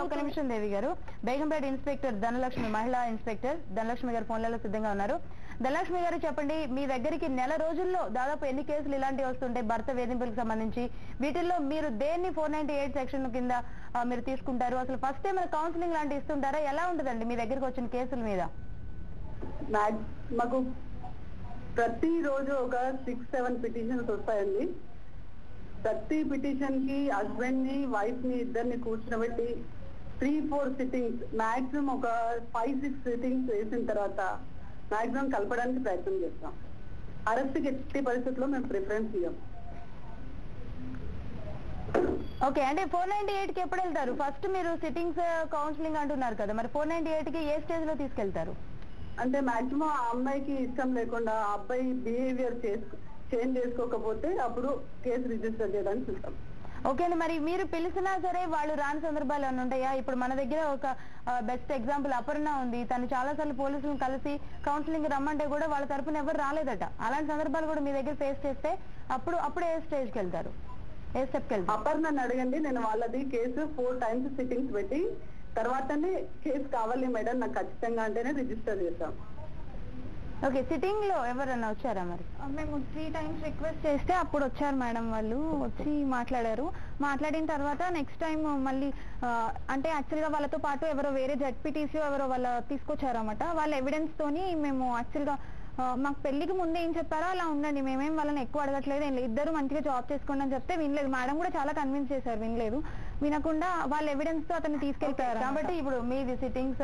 ఒక నిమిషం దేవి గారు, బేగంపేట ఇన్స్పెక్టర్ ధనలక్ష్మి, మహిళా ఇన్స్పెక్టర్ ధనలక్ష్మి గారు ఫోన్లలో సిద్ధంగా ఉన్నారు. ధనలక్ష్మి గారు చెప్పండి, మీ దగ్గరికి నెల రోజుల్లో దాదాపు ఎన్ని కేసులు ఇలాంటివి వస్తుంటాయి భర్త వేధింపులకు సంబంధించి? వీటిల్లో మీరు దేన్ని 498 సెక్షన్ కింద మీరు తీసుకుంటారు? అసలు ఫస్ట్ టైం కౌన్సిలింగ్ లాంటివి ఇస్తుంటారా? ఎలా ఉంటుందండి మీ దగ్గరికి వచ్చిన కేసుల మీద? మాకు ప్రతిరోజు ఒక 6-7 పిటిషన్స్ వస్తాయండి. ప్రతి పిటిషన్ కి హస్బెండ్ ని, వైఫ్ ని ఇద్దరిని కూర్చోబెట్టి 3-4 సిట్టింగ్స్, మాక్సిమం ఒక 5-6 సిట్టింగ్స్ వేసిన తర్వాత మాక్సిమం కలపడానికి ప్రయత్నం చేస్తాం. అరెస్ట్ కి ఎట్టి పరిస్థితుల్లో మేము ప్రిఫరెన్స్ ఇవ్వం. ఓకే, అంటే 498 కి ఎప్పుడు వెళ్తారు? ఫస్ట్ మీరు సిట్టింగ్స్ కౌన్సిలింగ్ అంటున్నారు కదా, మరి 498 కి ఏ స్టేజ్ లో తీసుకెళ్తారు? అంటే మాక్సిమం ఆ అమ్మాయికి ఇష్టం లేకుండా ఆ అబ్బాయి బిహేవియర్ చేంజ్ చేసుకోకపోతే అప్పుడు కేసు రిజిస్టర్ చేయడానికి చూస్తాం. ఓకే అండి, మరి మీరు పిలిచినా సరే వాళ్ళు రాని సందర్భాలు ఏమైనా ఉంటాయా? ఇప్పుడు మన దగ్గర ఒక బెస్ట్ ఎగ్జాంపుల్ అపర్ణ ఉంది. తను చాలా సార్లు పోలీసులను కలిసి కౌన్సిలింగ్ రమ్మంటే కూడా వాళ్ళ తరపున ఎవరు రాలేదట. అలాంటి సందర్భాలు కూడా మీ దగ్గర ఫేస్ చేస్తే అప్పుడు ఏ స్టేజ్కి వెళ్తారు, ఏ స్టెప్కి వెళ్తారు? అపర్ణని అడగండి, నేను వాళ్ళది కేసు 4 times సిట్టింగ్స్ పెట్టి తర్వాతనే కేసు కావాలి మేడం నాకు ఖచ్చితంగా అంటేనే రిజిస్టర్ చేస్తాం. ఓకే, సిట్టింగ్ లో ఎవరన్నా వచ్చారా? మరి మేము 3 times రిక్వెస్ట్ చేస్తే అప్పుడు వచ్చారు మేడం, వాళ్ళు వచ్చి మాట్లాడారు. మాట్లాడిన తర్వాత నెక్స్ట్ టైం మళ్ళీ అంటే యాక్చువల్గా వాళ్ళతో పాటు ఎవరో వేరే జడ్పీటీసీ ఎవరో వాళ్ళ తీసుకొచ్చారన్నమాట. వాళ్ళ ఎవిడెన్స్ తోని మేము యాక్చువల్గా మాకు పెళ్లికి ముందే ఏం చెప్పారో అలా ఉండండి, మేమేం వాళ్ళని ఎక్కువ అడగట్లేదు, ఏం లేదు, ఇద్దరు మంచిగా జాబ్ చేసుకోండి అని చెప్తే వినలేదు. మేడం కూడా చాలా కన్విన్స్ చేశారు, వినలేదు. వినకుండా వాళ్ళ ఎవిడెన్స్ తో అతన్ని తీసుకెళ్తారు. కాబట్టి ఇప్పుడు మీది సిట్టింగ్స్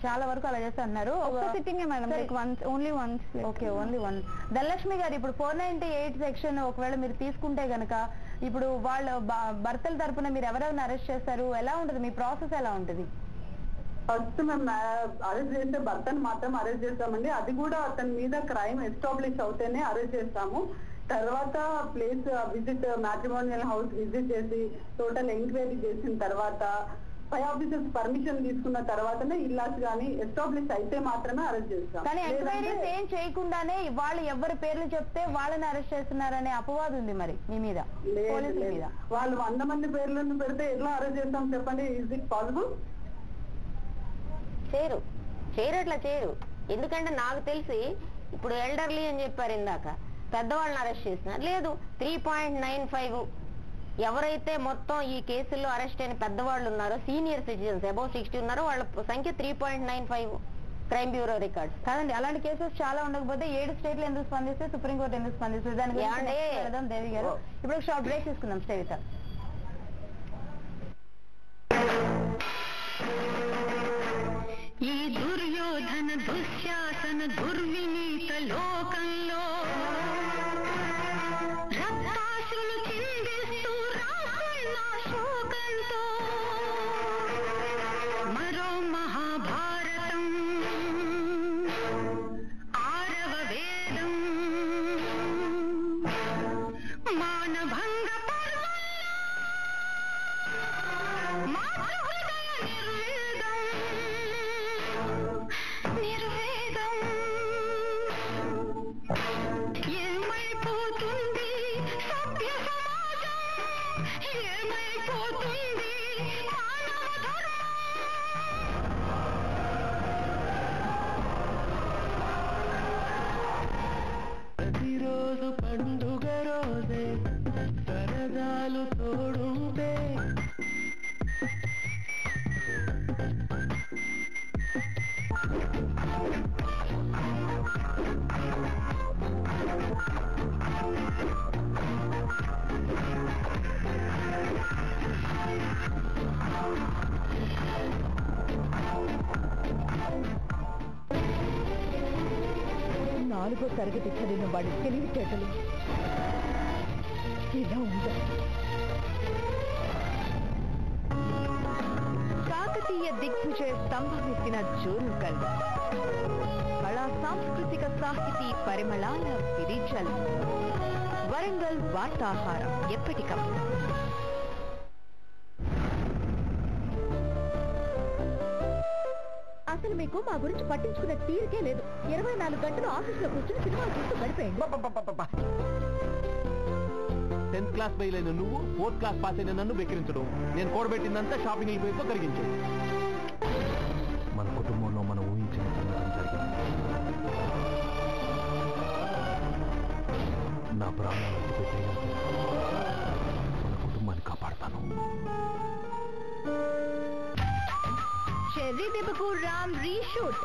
చాలా వరకు అలా చేస్తా అన్నారు. ఒక sitting madam, like once, only once. Okay, only one. Dhanalakshmi గారు, ఇప్పుడు 498 సెక్షన్ ఒకవేళ మీరు తీసుకుంటే గనక ఇప్పుడు వాళ్ళ భర్తల తరపున మీరు ఎవరెవరిని అరెస్ట్ చేస్తారు, ఎలా ఉంటుంది మీ ప్రాసెస్, ఎలా ఉంటుంది? ఫస్ట్ మేము అరెస్ట్ చేస్తే భర్తను మాత్రం అరెస్ట్ చేస్తామండి. అది కూడా అతని మీద క్రైమ్ ఎస్టాబ్లిష్ అవుతేనే అరెస్ట్ చేస్తాము. తర్వాత place visit, matrimonial house visit చేసి టోటల్ ఎంక్వైరీ చేసిన తర్వాత పై ఆఫీసర్స్ పర్మిషన్ తీసుకున్న తర్వాతనే ఇల్లాస్ గానీ ఎస్టాబ్లిష్ అయితే మాత్రమే అరెస్ట్ చేస్తాం. కానీ ఎంక్వైరీస్ ఏం చేయకుండానే వాళ్ళు ఎవరి పేర్లు చెప్తే వాళ్ళని అరెస్ట్ చేస్తున్నారనే అపవాదు ఉంది మరి మీ మీద, పోలీసుల మీద. వాళ్ళు 100 మంది పేర్లను పెడితే ఎట్లా అరెస్ట్ చేస్తాం చెప్పండి? Is it possible? చేయరు అట్లా చేయరు. ఎందుకంటే నాకు తెలిసి ఇప్పుడు ఎల్డర్లీ అని చెప్పారు ఇందాక, పెద్దవాళ్ళని అరెస్ట్ చేసినారు. లేదు, 3.95 ఎవరైతే మొత్తం ఈ కేసుల్లో అరెస్ట్ అయిన పెద్దవాళ్ళు ఉన్నారో, సీనియర్ సిటిజన్స్ అబౌవ్ 60 ఉన్నారో, వాళ్ళ సంఖ్య 3.95 క్రైమ్ బ్యూరో రికార్డ్స్. కాదండి, అలాంటి కేసెస్ చాలా ఉండకపోతే 7 స్టేట్లు ఎందుకు స్పందిస్తే సుప్రీంకోర్టు ఎందుకు స్పందిస్తుంది? దాని గురించి దేవి గారు ఇప్పుడు ఒక షార్ట్ బ్రేక్ తీసుకుందాం. Stay with us. ఈ దుర్యోధన దుశ్శాసన దుర్వినీత లోకంలో రక్తాశ్రులు చిందిస్తూ రాసున్న శోకంతో మరో మహాభారతం, 6వ వేదం, మానభంగ పర్వంలో మాతృహృదయ నిర్వేదం ఏమైపోతుంది సభ్య సమాజం, ఏమైపోతుంది మానవ ధర్మం. ప్రతిరోజు పండుగ రోజే సరదాలు తోడుంటే నాలుగో తరగతి చదివిన వాడి తెలివితేటలు ఇలా ఉందా? కాకతీయ దిగ్విజయ స్తంభమెత్తిన జోరుకల్, కళా సాంస్కృతిక సాహితీ పరిమళాల విరిచల్, వరంగల్ వార్తాహారం ఎప్పటికప్పుడు. అసలు మీకు మా గురించి పట్టించుకునే తీరికే లేదు. 24 గంటలు ఆఫీసులో కూర్చొని సినిమా చూస్తూ గడిపేయండి. 10th క్లాస్ ఫెయిల్ అయిన నువ్వు 4th క్లాస్ పాస్ అయిన నన్ను బెక్కిరించడం, నేను కూడబెట్టిందంతా షాపింగ్ పేరుతో కరిగించు. మన కుటుంబంలో మనం ఊహించిన సంఘటన జరిగింది. నా ప్రాణాలు పెట్టైనా మన కుటుంబాన్ని కాపాడతాను. చెర్రీ దెబ్బకు రామ్ రీషూట్.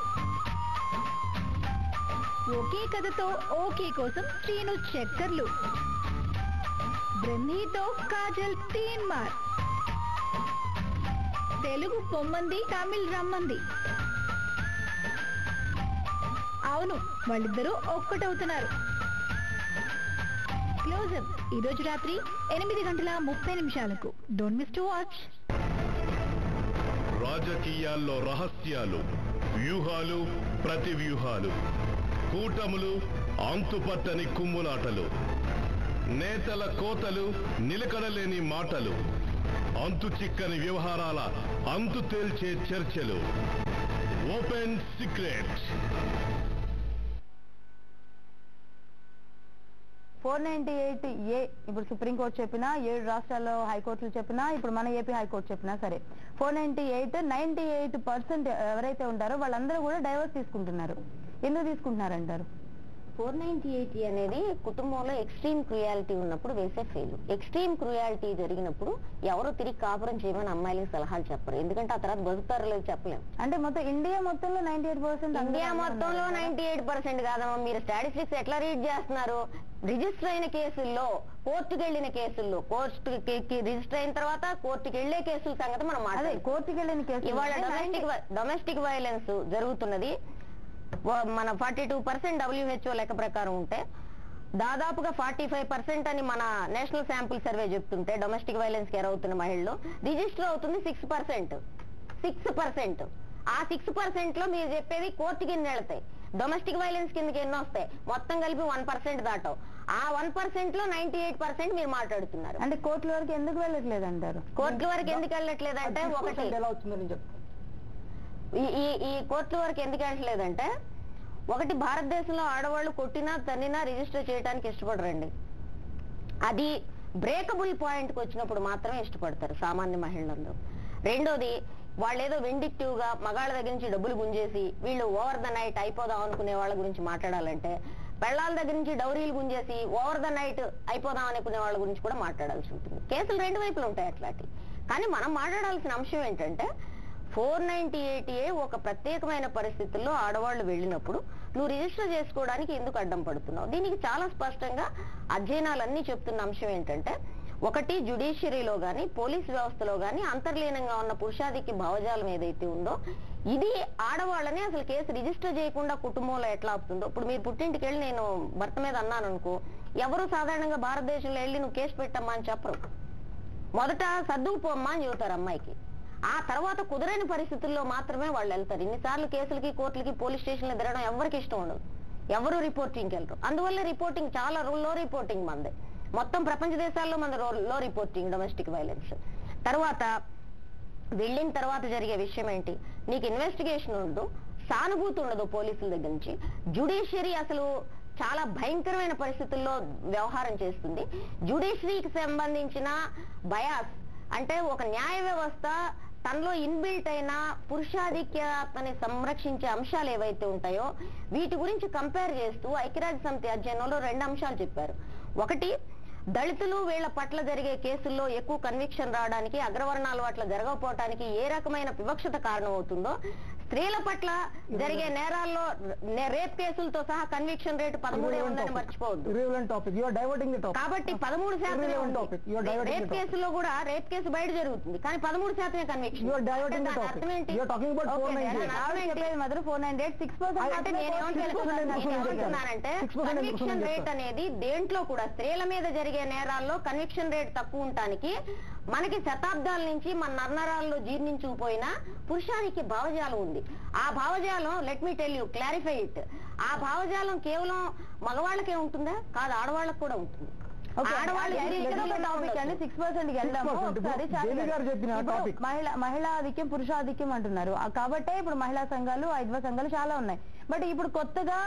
ఒకే కథతో ఓకే కోసం శ్రీను చక్కర్లు, బ్రహ్మీతో కాజల్ తీన్మార్, తెలుగు పొమ్మంది, తమిళ్ రమ్మంది. అవును, వాళ్ళిద్దరూ ఒక్కటవుతున్నారు. క్లోజప్ ఈరోజు రాత్రి 8:30 డోంట్ మిస్ టు వాచ్. రాజకీయాల్లో రహస్యాలు, వ్యూహాలు, ప్రతి వ్యూహాలు, కూటములు, అంతుపట్టని కుమ్ములాటలు, నేతల కోతలు, నిలకడలేని మాటలు, అంతు చిక్కని వ్యవహారాల అంతు తేల్చే చర్చలు. Open secret. 498A ఇప్పుడు సుప్రీంకోర్టు చెప్పినా, 7 రాష్ట్రాల్లో హైకోర్టులు చెప్పినా, ఇప్పుడు మన ఏపీ హైకోర్టు చెప్పినా సరే 98% ఎవరైతే ఉంటారో వాళ్ళందరూ కూడా డైవర్స్ తీసుకుంటున్నారు. ఎందుకు తీసుకుంటున్నారంటారు? 498 అనేది కుటుంబంలో ఎక్స్ట్రీమ్ క్రుయాలిటీ ఉన్నప్పుడు వేసే ఫెయిల్. ఎక్స్ట్రీమ్ క్రుయాలిటీ జరిగినప్పుడు ఎవరు తిరిగి కాపురం చేయమని అమ్మాయిలకి సలహాలు చెప్పరు, ఎందుకంటే ఆ తర్వాత బతుకుతారో లేదు చెప్పలేము. అంటే మొత్తం ఇండియా మొత్తంలో 98% ఇండియా మొత్తంలో 98% కాదమ్మా. మీరు స్టాటిస్టిక్స్ ఎట్లా రీడ్ చేస్తున్నారు? రిజిస్టర్ అయిన కేసుల్లో, కోర్టుకు వెళ్ళిన కేసుల్లో, కోర్టుకి రిజిస్టర్ అయిన తర్వాత కోర్టుకి వెళ్లే కేసుల సంగతి మనం మాట్లాడాలి. కోర్టుకి వెళ్ళిన కేసు ఇవాళ డొమెస్టిక్ వైలెన్స్ జరుగుతున్నది. మన 42% WHO లెక్క ప్రకారం ఉంటే దాదాపుగా 45% అని మన నేషనల్ శాంపుల్ సర్వే చెప్తుంటే డొమెస్టిక్ వైలెన్స్ కి ఎరవుతున్న మహిళలు రిజిస్టర్ అవుతుంది 6%. ఆ 6% లో మీరు చెప్పేది కోర్టుకి ఎన్ని వెళ్తాయి, డొమెస్టిక్ వైలెన్స్ కిందకి ఎన్ని వస్తాయి, మొత్తం కలిపి 1% దాటవు. ఆ 1% లో 98% మీరు మాట్లాడుతున్నారు. అంటే కోర్టుల వరకు ఎందుకు వెళ్ళట్లేదు అంటారు? కోర్టుల వరకు ఎందుకు వెళ్ళట్లేదంటే ఒకటి ఈ కోర్టుల వరకు ఎందుకు వెళ్ళట్లేదంటే ఒకటి, భారతదేశంలో ఆడవాళ్ళు కొట్టినా తన్నినా రిజిస్టర్ చేయడానికి ఇష్టపడరండి. అది బ్రేకబుల్ పాయింట్కి వచ్చినప్పుడు మాత్రమే ఇష్టపడతారు సామాన్య మహిళలందరూ. రెండోది, వాళ్ళు ఏదో వెండిక్టివ్ గా మగాళ్ళ దగ్గర నుంచి డబ్బులు గుంజేసి వీళ్ళు ఓవర్ ద నైట్ అయిపోదాం అనుకునే వాళ్ళ గురించి మాట్లాడాలంటే, పెళ్ళాల దగ్గర నుంచి డౌరీలు గుంజేసి ఓవర్ ద నైట్ అయిపోదాం అనుకునే వాళ్ళ గురించి కూడా మాట్లాడాల్సి ఉంటుంది. కేసులు రెండు వైపులు ఉంటాయి అట్లాంటి. కానీ మనం మాట్లాడాల్సిన అంశం ఏంటంటే 498A ఒక ప్రత్యేకమైన పరిస్థితుల్లో ఆడవాళ్లు వెళ్ళినప్పుడు నువ్వు రిజిస్టర్ చేసుకోవడానికి ఎందుకు అడ్డం పడుతున్నావు? దీనికి చాలా స్పష్టంగా అధ్యయనాలన్నీ చెప్తున్న అంశం ఏంటంటే, ఒకటి, జ్యుడిషియరీలో గాని పోలీస్ వ్యవస్థలో గాని అంతర్లీనంగా ఉన్న పురుషాధిక్య భావజాలం ఏదైతే ఉందో ఇది ఆడవాళ్ళని అసలు కేసు రిజిస్టర్ చేయకుండా కుటుంబంలో ఎట్లా ఆపుతుందో. ఇప్పుడు మీరు పుట్టింటికి వెళ్ళి నేను భర్త మీద అన్నాను అనుకో, ఎవరు సాధారణంగా భారతదేశంలో వెళ్ళి నువ్వు కేసు పెట్టమ్మా అని చెప్పరు. మొదట సర్దుకుపోమ్మా అని చెబుతారు అమ్మాయికి. ఆ తర్వాత కుదరని పరిస్థితుల్లో మాత్రమే వాళ్ళు వెళ్తారు. ఇన్నిసార్లు కేసులకి, కోర్టులకి, పోలీస్ స్టేషన్లు తిరగడం ఎవరికి ఇష్టం ఉండదు, ఎవరు రిపోర్టింగ్కి వెళ్ళరు. అందువల్ల రిపోర్టింగ్ చాలా లో రిపోర్టింగ్ మంది, మొత్తం ప్రపంచ దేశాల్లో మన లో రిపోర్టింగ్ డొమెస్టిక్ వైలెన్స్. తర్వాత వెళ్ళిన తర్వాత జరిగే విషయం ఏంటి, నీకు ఇన్వెస్టిగేషన్ ఉండదు, సానుభూతి ఉండదు పోలీసుల దగ్గర నుంచి. జ్యుడిషియరీ అసలు చాలా భయంకరమైన పరిస్థితుల్లో వ్యవహారం చేస్తుంది. జ్యుడిషియరీకి సంబంధించిన బయాస్ అంటే ఒక న్యాయ వ్యవస్థ తనలో ఇన్బిల్ట్ అయిన పురుషాధిక్యతని సంరక్షించే అంశాలు ఏవైతే ఉంటాయో వీటి గురించి కంపేర్ చేస్తూ ఐక్యరాజ్య సమితి అధ్యయనంలో 2 అంశాలు చెప్పారు. ఒకటి, దళితులు వీళ్ల పట్ల జరిగే కేసుల్లో ఎక్కువ కన్విక్షన్ రావడానికి, అగ్రవర్ణాల పట్ల జరగకపోవటానికి ఏ రకమైన వివక్షత కారణం అవుతుందో, స్త్రీల పట్ల జరిగే నేరాల్లో రేప్ కేసులతో సహా కన్విక్షన్ రేటు 13 ఉందని మర్చిపోవద్దు. కాబట్టి 13% రేప్ కేసులో కూడా రేప్ కేసు బయట జరుగుతుంది, కానీ 13% కన్విక్షన్. కన్విక్షన్ రేట్ అనేది దేంట్లో కూడా స్త్రీల మీద జరిగే నేరాల్లో కన్విక్షన్ రేట్ తక్కువ ఉండటానికి మనకి శతాబ్దాల నుంచి మన నర్నరాల్లో జీర్ణించుకుపోయిన పురుషానికి భావజాలం ఉంది. ఆ భావజాలం, let me tell you, clarify it, ఆ భావజాలం కేవలం మగవాళ్ళకే ఉంటుందా? కాదు, ఆడవాళ్ళకు కూడా ఉంటుంది. మహిళా ఆధిక్యం, పురుషాధిక్యం అంటున్నారు కాబట్టి ఇప్పుడు మహిళా సంఘాలు, ఐద్వ సంఘాలు చాలా ఉన్నాయి. బట్ ఇప్పుడు కొత్తగా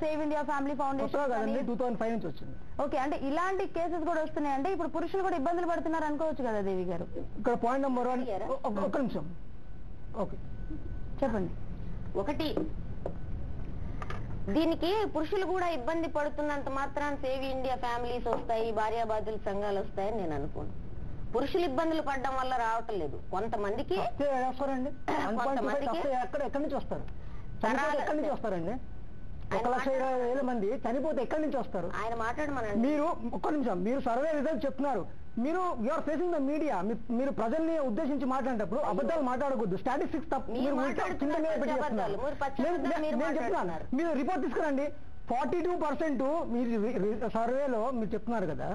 సేవ్ ఇండియా ఫ్యామిలీ ఫౌండేషన్ 2005 నుంచి వచ్చింది. ఓకే, అంటే ఇలాంటి కేసెస్ కూడా వస్తున్నాయి అంటే ఇప్పుడు పురుషులు కూడా ఇబ్బందులు పడుతున్నారు అనుకోవచ్చు కదా దేవి గారు? ఇక్కడ పాయింట్ నెంబర్ 1, ఒక్క నిమిషం. ఓకే, చెప్పండి. ఒకటి, దీనికి పురుషులు కూడా ఇబ్బంది పడుతున్నంత మాత్రాన సేవ్ ఇండియా ఫ్యామిలీస్ వస్తాయి, భార్యాభర్తల సంఘాలు వస్తాయని నేను అనుకోను. పురుషులు ఇబ్బందులు పడడం వల్ల రావటం లేదు. కొంతమందికి ఎక్కడి నుంచి వస్తారు, ఎక్కడి నుంచి వస్తారండి? 1,20,000 మంది చనిపోతే ఎక్కడి నుంచి వస్తారు? ఆయన మాట్లాడమనండి. మీరు ఒక్క నిమిషం, మీరు సర్వే రిజల్ట్ చెప్తున్నారు, మీరు యూఆర్ ఫేసింగ్ ద మీడియా. మీరు ప్రజల్ని ఉద్దేశించి మాట్లాడేటప్పుడు అబద్ధాలు మాట్లాడకూడదు. స్టాటిస్టిక్స్ తప్పు మీరు చెప్తున్నాను. మీరు రిపోర్ట్ తీసుకురండి. 42% మీరు సర్వేలో మీరు చెప్తున్నారు కదా,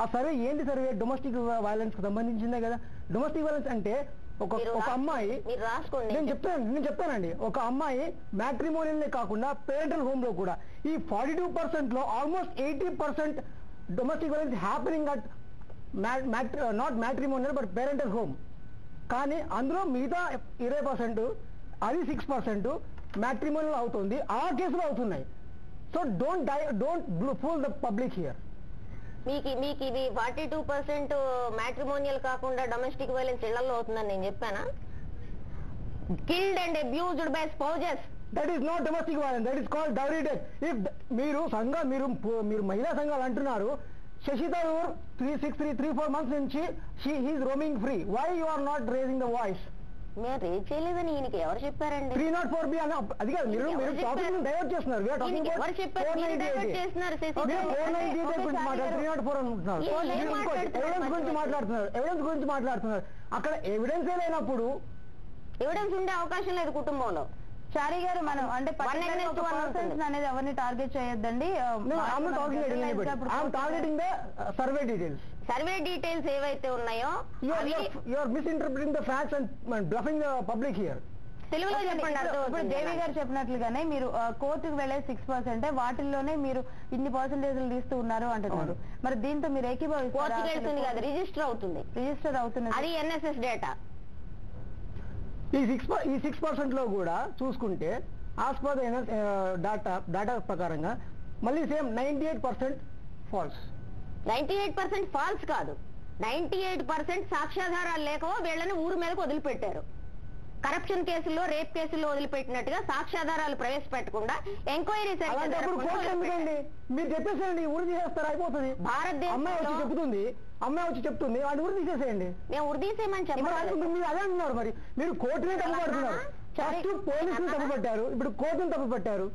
ఆ సర్వే ఏంటి సర్వే? డొమెస్టిక్ వైలెన్స్ కి సంబంధించిందే కదా. డొమెస్టిక్ వైలెన్స్ అంటే ఒక అమ్మాయి, నేను చెప్తానండి, ఒక అమ్మాయి మ్యాట్రిమోనియల్ కాకుండా పేరెంటల్ హోమ్ లో కూడా ఈ 42% లో almost 80% domestic violence happening at not matrimonial but parental home. కానీ అందులో మిగతా 20% అది 6% మ్యాట్రిమోనియల్ అవుతుంది, ఆ కేసులో అవుతున్నాయి. So don't pool the public here. మీకు ఇది 42% మ్యాట్రిమోనియల్ కాకుండా డొమెస్టిక్ వైలెన్స్ ఇళ్లలో అవుతుందని నేను చెప్పానా? Killed and abused by spouses that is not domestic violence, that is called dowry death. If మీరు మహిళా సంఘాలు అంటున్నారు, శశి థరూర్ 3 4 months నుంచి he is roaming free. Why you are not raising the voice? మేము రేజ్ చేయలేదని ఈయనకి ఎవరు చెప్పారండి? 304B అని అది కాదు, మీరు టాపిక్ డైవర్ట్ చేస్తున్నారు. ఎవరు చెప్పారు? మీరు డైవర్ట్ చేస్తున్నారు. 498 గురించి మాట్లాడుతున్నారు, 304 అంటున్నారు. ఎవిడెన్స్ గురించి మాట్లాడుతున్నారు. అక్కడ ఎవిడెన్స్ లేనప్పుడు ఎవిడెన్స్ ఉండే అవకాశం లేదు కుటుంబంలో. చారి గారు, మనం అంటే అనేది ఎవరిని టార్గెట్ చేయొద్దండి. సర్వే డీటెయిల్స్ ఏవైతే ఉన్నాయో you are misinterpreting the facts and bluffing the public here. తెలుగులో చెప్పండి. ఇప్పుడు దేవి గారు చెప్పినట్లుగానే మీరు కోర్టుకు వెళ్లే 6% వాటిల్లోనే మీరు ఇన్ని పర్సెంటేజ్లు తీస్తూ ఉన్నారు అంటున్నారు. మరి దీంతో మీరు ఏకీభవిస్తారు? రిజిస్టర్ అవుతుంది, అది NSS డేటా. ఈ 6% లో కూడా చూసుకుంటే యాజ్ పర్ డేటా ప్రకారంగా మళ్ళీ సేమ్ 98% ఫాల్స్. 98% ఫాల్స్ కాదు, 98% సాక్ష్యాధారాలు లేకవో వీళ్ళని ఊరు మీదకి వదిలిపెట్టారు. కరప్షన్ కేసుల్లో, రేప్ కేసుల్లో వదిలిపెట్టినట్టుగా సాక్ష్యాధారాలు ప్రవేశపెట్టకుండా ఎంక్వైరీ మీరు చెప్పేసేయండి, ఊరు తీసేస్తారు, అయిపోతుంది. భారతదేశం అమ్మాయి వచ్చి చెప్తుంది, వాడు ఊరు తీసేసేయండి. మేము ఊరు తీసేయమని చెప్పాలి. మీరు అదే అంటున్నారు. మరి మీరు కోర్టునే తప్పు పడుతున్నారు. ఫస్ట్ పోలీసులు తప్పు పట్టారు, ఇప్పుడు కోర్టును తప్పు పట్టారు.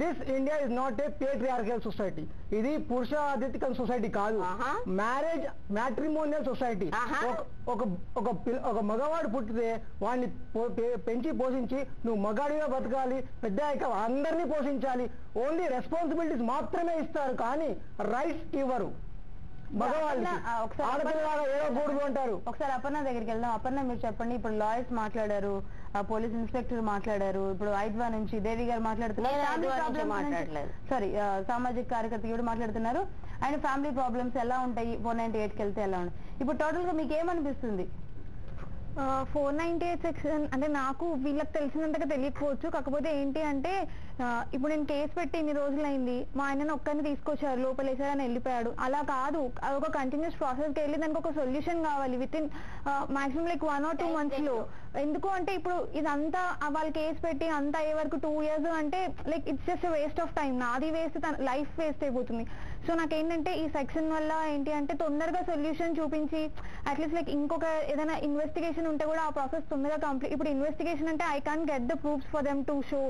This India is not a patriarchal society. ఇది పురుష ఆధిపత్య సొసైటీ కాదు, మ్యాట్రిమోనియల్ సొసైటీ. ఒక మగవాడు పుట్టితే వాడిని పెంచి పోషించి నువ్వు మగాడిగా బతకాలి, పెద్ద అందరినీ పోషించాలి. ఓన్లీ రెస్పాన్సిబిలిటీస్ మాత్రమే ఇస్తారు, కానీ రైట్స్ ఇవ్వరు. ఒకసారి అపర్ణ దగ్గరికి వెళ్దాం. అపర్ణ, మీరు చెప్పండి. ఇప్పుడు లాయర్స్ మాట్లాడారు, పోలీస్ ఇన్స్పెక్టర్ మాట్లాడారు, ఇప్పుడు ఐద్వా నుంచి దేవి గారు మాట్లాడుతున్నారు, సారీ సామాజిక కార్యకర్త కూడా మాట్లాడుతున్నారు. ఆయన ఫ్యామిలీ ప్రాబ్లమ్స్ ఎలా ఉంటాయి 498కి వెళ్తే ఎలా ఉంటాయి. ఇప్పుడు టోటల్ గా మీకు ఏమనిపిస్తుంది? 498 సెక్షన్ అంటే నాకు వీళ్ళకి తెలిసినంతగా తెలియకపోవచ్చు. కాకపోతే ఏంటి అంటే ఇప్పుడు నేను కేసు పెట్టి ఇన్ని రోజులైంది, మా ఆయనను ఒక్కరిని తీసుకొచ్చారు, లోపలేసారని వెళ్ళిపోయాడు. అలా కాదు, అదొక కంటిన్యూస్ ప్రాసెస్కి వెళ్ళి దానికి ఒక సొల్యూషన్ కావాలి with in maximum like 1 or 2 months లో. ఎందుకు అంటే ఇప్పుడు ఇదంతా వాళ్ళు కేసు పెట్టి అంతా అయ్యే వరకు 2 years అంటే like it's just waste of time. నాది వేస్ట్, లైఫ్ వేస్ట్ అయిపోతుంది. సో నాకేంటంటే ఈ సెక్షన్ వల్ల ఏంటి అంటే తొందరగా సొల్యూషన్ చూపించి అట్లీస్ట్ లైక్ ఇంకొక ఏదైనా ఇన్వెస్టిగేషన్ ఉంటే కూడా ఆ ప్రాసెస్ తొందరగా కంప్లీట్. ఇప్పుడు ఇన్వెస్టిగేషన్ అంటే I can't get the proofs for them to show.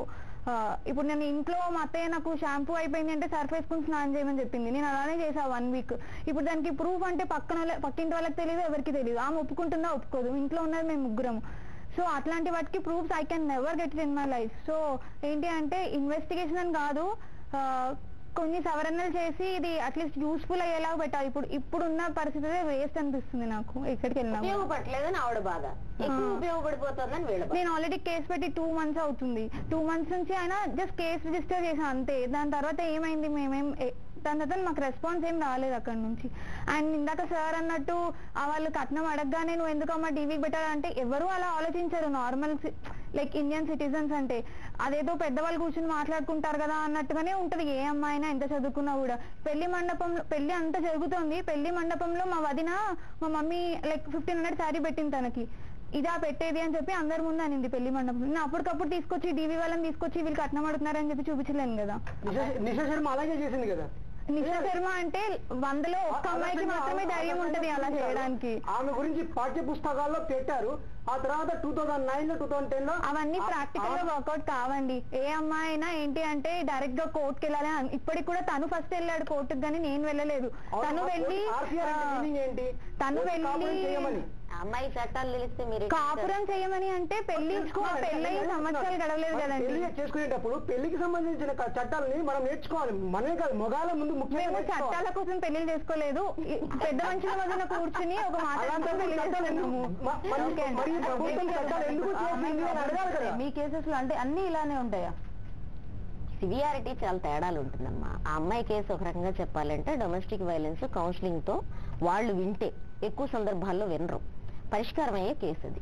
ఇప్పుడు నేను ఇంట్లో మా అత్తయ్య నాకు షాంపూ అయిపోయింది అంటే సర్ఫ్ వేసుకుని స్నానం చేయమని చెప్పింది, నేను అలానే చేసా 1 week. ఇప్పుడు దానికి ప్రూఫ్ అంటే పక్కింటి వాళ్ళకి తెలియదు, ఎవరికి తెలియదు. ఆమె ఒప్పుకుంటుందా ఒప్పుకోదు, ఇంట్లో ఉన్నది మేము 3. సో అట్లాంటి వాటికి proofs I can never get in my life. So ఏంటి అంటే ఇన్వెస్టిగేషన్ అని కాదు, కొన్ని సవరణలు చేసి ఇది అట్లీస్ట్ యూస్ఫుల్ అయ్యేలా పెట్టాలి. ఇప్పుడున్న పరిస్థితి వేస్ట్ అనిపిస్తుంది నాకు. ఎక్కడికి వెళ్ళినా ఉపయోగపడలేదని ఆవిడ బాధ, ఉపయోగపడిపోతుందని. నేను ఆల్రెడీ కేసు పెట్టి 2 months అవుతుంది. 2 months నుంచి ఆయన జస్ట్ కేసు రిజిస్టర్ చేశాను అంతే. దాని తర్వాత ఏమైంది, దాని తర్వాత మాకు రెస్పాన్స్ ఏం రాలేదు అక్కడ నుంచి. అండ్ ఇందాక సార్ అన్నట్టు వాళ్ళు కట్నం అడగగానే నువ్వు ఎందుకమ్మా టీవీకి పెట్టాలంటే ఎవరు అలా ఆలోచించారు. నార్మల్ లైక్ ఇండియన్ సిటిజన్స్ అంటే అదేదో పెద్దవాళ్ళు కూర్చొని మాట్లాడుకుంటారు కదా అన్నట్టుగానే ఉంటది. ఏ అమ్మాయినా ఎంత చదువుకున్నా కూడా. పెళ్లి అంతా జరుగుతుంది. పెళ్లి మండపంలో మా వదిన మా మమ్మీ లైక్ 1500 శారీ పెట్టింది తనకి. ఇదా పెట్టేది అని చెప్పి అందరి ముందు అనింది పెళ్లి మండపం. నేను అప్పటికప్పుడు తీసుకొచ్చి డీవీ వాళ్ళని తీసుకొచ్చి వీళ్ళు కట్నం అడుగుతున్నారని చెప్పి చూపించలేను కదా. నిషా శర్మ అలాగే చేసింది కదా. నిషా శర్మ అంటే 100లో 1 అమ్మాయికి మాత్రమే ధైర్యం ఉంటది అలా చేయడానికి. ఆమె గురించి పాఠ్య పుస్తకాల్లో పెట్టారు. ఆ తర్వాత 2009లో 2010లో అవన్నీ ప్రాక్టికల్ గా వర్కౌట్ కావండి. ఏ అమ్మాయి అయినా ఏంటి అంటే డైరెక్ట్ గా కోర్టుకి వెళ్ళాలి. ఇప్పటికి కూడా తను ఫస్ట్ వెళ్ళాడు కోర్టుకి, కానీ నేను వెళ్ళలేదు. తను వెళ్ళి అమ్మాయి చట్టాలు తెలిస్తే మీరు కాపురం చేయమని అంటే పెళ్లి సంవత్సరాలు గడవలేదు కదండి. పెళ్లి చేసుకునేటప్పుడు పెళ్లికి సంబంధించిన చట్టాలని మనం నేర్చుకోవాలి. మనమే కాదు, మొగాల ముందు మేము చట్టాల కోసం పెళ్లి చేసుకోలేదు. పెద్ద మనుషుల మధ్యన కూర్చుని ఒక మాట మీ కేసెస్ లో అంటే అన్ని ఇలానే ఉంటాయా? సివియారిటీ చాలా తేడాలు ఉంటుందమ్మా. ఆ అమ్మాయి కేసు ఒక రకంగా చెప్పాలంటే డొమెస్టిక్ వైలెన్స్ కౌన్సిలింగ్ తో వాళ్ళు వింటే ఎక్కువ సందర్భాల్లో వినరు, పరిష్కారం అయ్యే కేసు అది